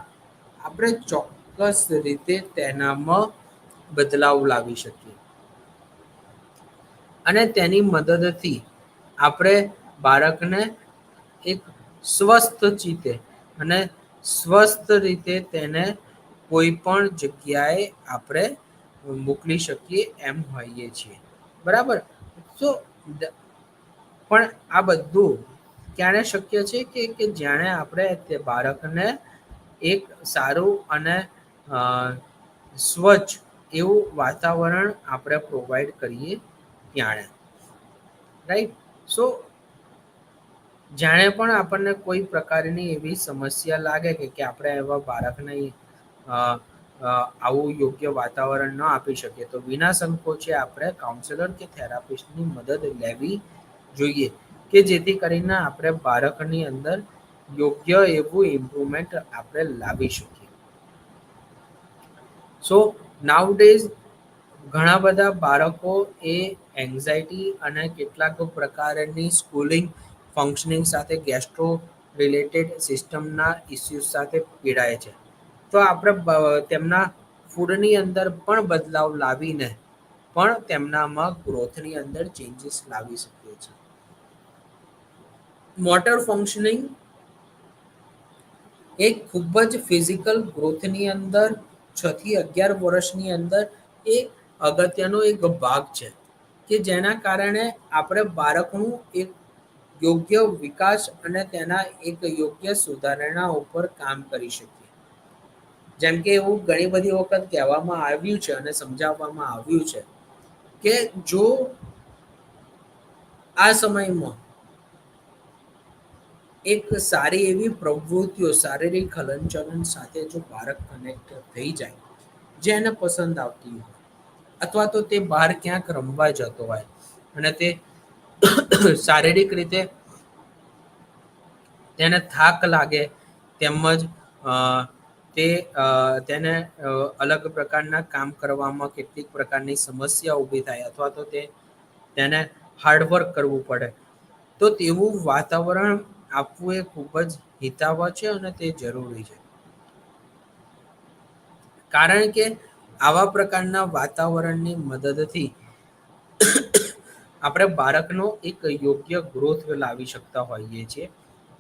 આપણે ચોક્કસ રીતે તેનામાં બદલાવ લાવી શકીએ. અને તેની મદદથી આપણે બાળકને એક સ્વસ્થ ચિત્તે અને સ્વસ્થ રીતે તેને કોઈ પણ જગ્યાએ આપણે મોકલી શકીએ એમ હોઈએ છીએ. બરાબર. તો પણ આ બધું ક્યારે શક્ય છે કે જાણે આપણે તે બાળકને એક સારું અને સ્વચ્છ એવું વાતાવરણ આપણે પ્રોવાઈડ કરીએ ત્યારે. રાઈટ. સો જાણે પણ આપણને કોઈ પ્રકારની એવી સમસ્યા લાગે કે આપણે એવા બાળકને આવું યોગ્ય વાતાવરણ ન આપી શકીએ તો વિના સંકોચે આપણે કાઉન્સેલર કે થેરાપિસ્ટની મદદ લેવી જોઈએ કે જેથી કરીને આપણે બાળકની અંદર યોગ્ય એવું ઇમ્પ્રુવમેન્ટ આપણે લાવી શકીએ. સો નાઉ ડેઝ ઘણા બધા બાળકો એ એન્ઝાયટી અને કેટલાક પ્રકારની સ્કૂલિંગ ફંક્શનિંગ સાથે ગેસ્ટ્રો રિલેટેડ સિસ્ટમના ઇસ્યુઝ સાથે પીડાય છે. તો આપણે તેમના ફૂડની અંદર પણ બદલાવ લાવીને પણ તેમનામાં ગ્રોથની અંદર ચેન્જીસ લાવી શકીએ છીએ. મોટર ફંક્શનિંગ એક ખૂબ જ ફિઝિકલ ગ્રોથની અંદર 6 થી 11 વર્ષની અંદર એ અગત્યનો એક ભાગ છે કે જેના કારણે આપણે બાળકનું એક યોગ્ય વિકાસ અને તેના એક યોગ્ય સુધારણા ઉપર કામ કરી શકીએ. જેમ કે એવું ઘણી બધી વખત કહેવામાં આવ્યું છે અને સમજાવવામાં આવ્યું છે કે જો આ સમયમાં એક સારી એવી પ્રવૃત્તિઓ શારીરિક હલનચલન સાથે જો બાળક કનેક્ટ થઈ જાય જે એને પસંદ આવતી હોય અથવા તો તે બહાર ક્યાંક રમવા જતો હોય અને તે શારીરિક રીતે તેને થાક લાગે તેમજ તે તેને અલગ પ્રકારના કામ કરવામાં કેટલીક પ્રકારની સમસ્યા ઊભી થાય અથવા તો તેને હાર્ડવર્ક કરવું પડે તો તેવું વાતાવરણ આપવું એ ખૂબ જ હિતાવહ છે અને તે જરૂરી છે. કારણ કે આવા પ્રકારના વાતાવરણની મદદથી આપણે બાળકનો એક યોગ્ય ગ્રોથ લાવી શકતા હોઈએ છીએ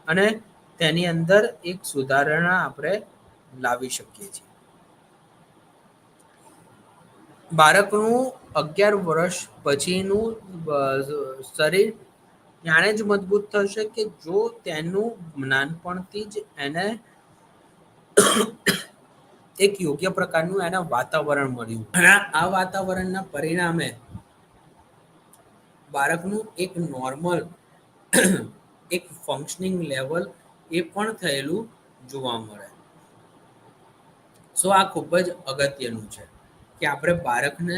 અને તેની અંદર એક સુધારણા આપણે લાવી શકીએ છીએ. બાળકનું 11 વર્ષ પછીનું શરીર ત્યારે જ મજબૂત થશે કે જો તેનું નાનપણથી જ એને એક યોગ્ય પ્રકારનું એના વાતાવરણ મળ્યું અને આ વાતાવરણના પરિણામે બાળકનું એક નોર્મલ એક ફંક્શનિંગ લેવલ એ પણ થયેલું જોવા મળે. સો આ ખૂબ જ અગત્યનું છે કે આપણે બાળકને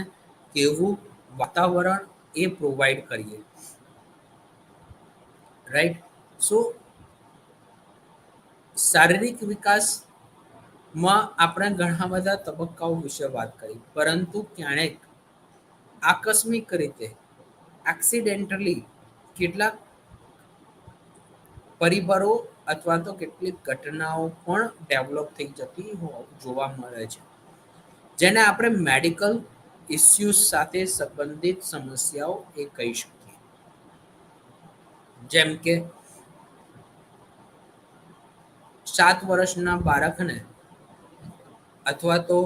કેવું વાતાવરણ એ પ્રોવાઈડ કરીએ. રાઈટ. સો શારીરિક વિકાસમાં આપણે ઘણા બધા તબક્કાઓ વિશે વાત કરી પરંતુ ક્યારેક આકસ્મિક રીતે એક્સિડેન્ટલી કેટલાક પરિબળો અથવા તો કેટલીક ઘટનાઓ પણ ડેવલપ થઈ જતી જોવા મળે છે જેને આપણે મેડિકલ ઇસ્યુઝ સાથે સંબંધિત સમસ્યાઓ એ કહી શકીએ. જેમ કે 7 વર્ષના બાળકને અથવા તો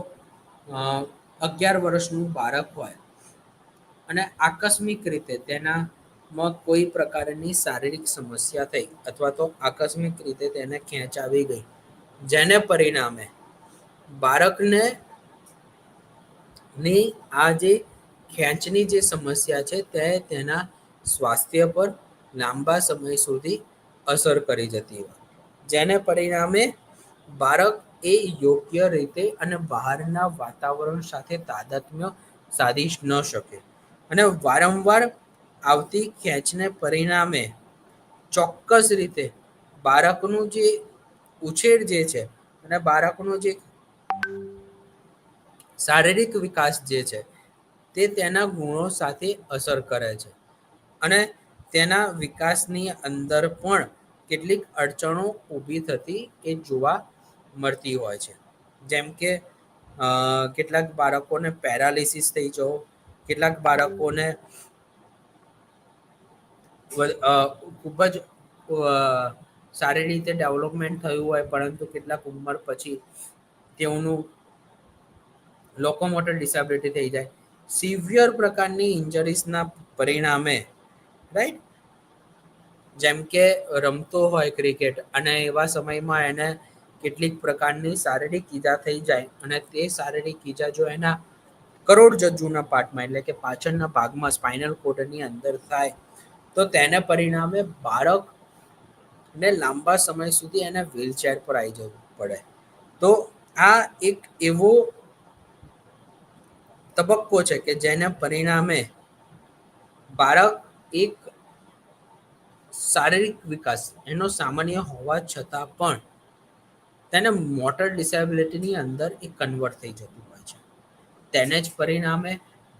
11 વર્ષનું બાળક હોય અને આકસ્મિક રીતે તેનામાં કોઈ પ્રકારની શારીરિક સમસ્યા થઈ અથવા તો આકસ્મિક રીતે તેને ખેંચ આવી ગઈ જેને પરિણામે બાળકને ની આ જે ખેંચની જે સમસ્યા છે તે તેના સ્વાસ્થ્ય પર લાંબા સમય સુધી અસર કરી જતી હોય જેને પરિણામે બાળક એ યોગ્ય રીતે અને બહારના વાતાવરણ સાથે તાદાત્મ્ય સાધી ન શકે અને વારંવાર આવતી ખેંચને પરિણામે ચોક્કસ રીતે બાળકનું જે ઉછેર જે છે અને બાળકનું જે શારીરિક વિકાસ જે છે તે તેના ગુણો સાથે અસર કરે છે અને તેના વિકાસની અંદર પણ કેટલીક અડચણો ઊભી થતી એ જોવા મળતી હોય છે. જેમ કે કેટલાક બાળકોને પેરાલિસિસ થઈ જવો, કેટલાક બાળકોને ખૂબ જ સારી રીતે ડેવલપમેન્ટ થયું હોય પરંતુ કેટલાક ઉંમર પછી તેઓનું લોકોમોટર ડિસેબિલિટી થઈ જાય, સિવિયર પ્રકારની ઇન્જરીઝના પરિણામે, રાઈટ, જેમ કે રમતો હોય ક્રિકેટ અને એવા સમયમાં એને કેટલીક પ્રકારની શારીરિક ઈજા થઈ જાય અને તે શારીરિક ઈજા જો એના કરોડરજ્જુના પાર્ટમાં એટલે કે પાછળના ભાગમાં સ્પાઇનલ કોર્ડની અંદર થાય તો તેને પરિણામે બાળકને લાંબા સમય સુધી એને વ્હીલચેર પર આવી જવું પડે. તો આ એક એવો તબક્કો છે કે જેના પરિણામે બાળક એક શારીરિક વિકાસ એનો સામાન્ય હોવા છતાં પણ તેને મોટર ડિસેબિલિટીની અંદર એ કન્વર્ટ થઈ જતું હોય છે. તેને જ પરિણામે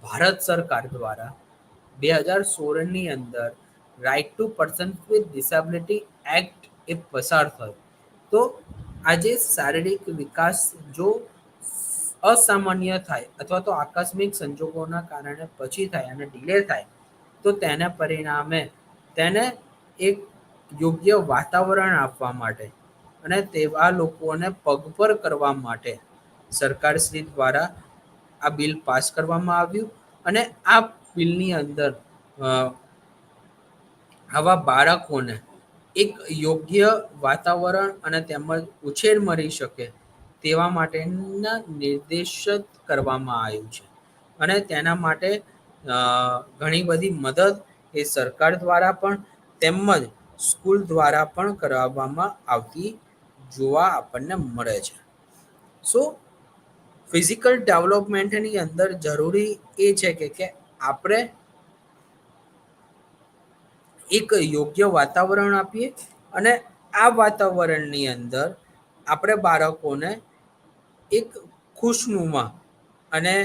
ભારત સરકાર દ્વારા 2016ની અંદર right to person with disability act એ પસાર થયો. તો આજે શારીરિક વિકાસ જો અસામાન્ય થાય અથવા તો આકસ્મિક સંજોગોના કારણે પછી થાય અને ડિલે થાય તો તેને પરિણામે તેને એક યોગ્ય વાતાવરણ આપવા માટે અને તેવા લોકોને પગભર કરવા માટે સરકારશ્રી દ્વારા આ બિલ પાસ કરવામાં આવ્યું અને આ બિલની અંદર આવા બાળકોને એક યોગ્ય વાતાવરણ અને તેમજ ઉછેર મળી શકે તેવા માટેના નિર્દેશિત કરવામાં આવ્યું છે અને તેના માટે ઘણી બધી મદદ એ સરકાર દ્વારા પણ તેમજ સ્કૂલ દ્વારા પણ કરાવવામાં આવતી જોવા આપણને મળે છે. સો ફિઝિકલ ડેવલપમેન્ટની અંદર જરૂરી એ છે કે આપણે એક યોગ્ય વાતાવરણ આપીએ અને આ વાતાવરણની અંદર આપણે બાળકોને એક ખુશનુમા અને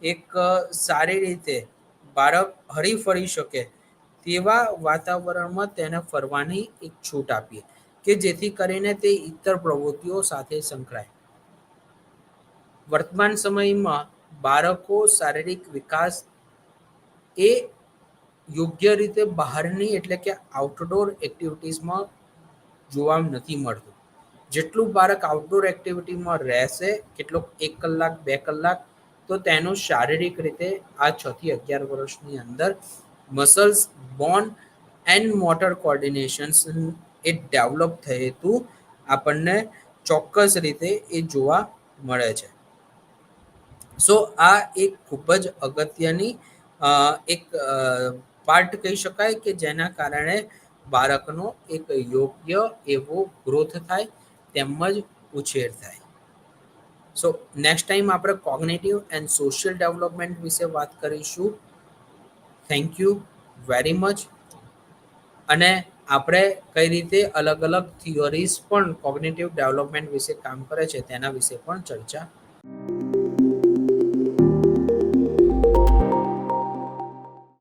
એક સારી રીતે બાળક હરીફરી શકે તેવા વાતાવરણમાં તેને ફરવાની એક છૂટ આપીએ કે જેથી કરીને તે ઇતર પ્રવૃત્તિઓ સાથે સંકળાય. વર્તમાન સમયમાં બાળકો શારીરિક વિકાસ એ યોગ્ય રીતે બહારની એટલે કે આઉટડોર એક્ટિવિટીઝમાં જોવા નથી મળતું. જેટલું બાળક આઉટડોર એક્ટિવિટીમાં રહેશે કેટલોક 1 કલાક 2 કલાક તો તેનું શારીરિક રીતે આ 6 થી 11 વર્ષની અંદર muscles, bone and motor coordinations એ ડેવલપ થયેલું આપણને ચોક્કસ રીતે એ જોવા મળે છે. સો આ એક ખૂબ જ અગત્યની એક પાર્ટ કહી શકાય કે જેના કારણે બાળકનો એક યોગ્ય એવો ગ્રોથ થાય તેમજ ઉછેર થાય. સો નેક્સ્ટ ટાઈમ આપણે કોગ્નિટિવ એન્ડ સોશિયલ ડેવલપમેન્ટ વિશે વાત કરીશું. Thank you very much. અને આપણે કઈ રીતે અલગ અલગ થિયોરીઝ પણ કોગ્નિટિવ ડેવલપમેન્ટ વિશે કામ કરે છે તેના વિશે પણ ચર્ચા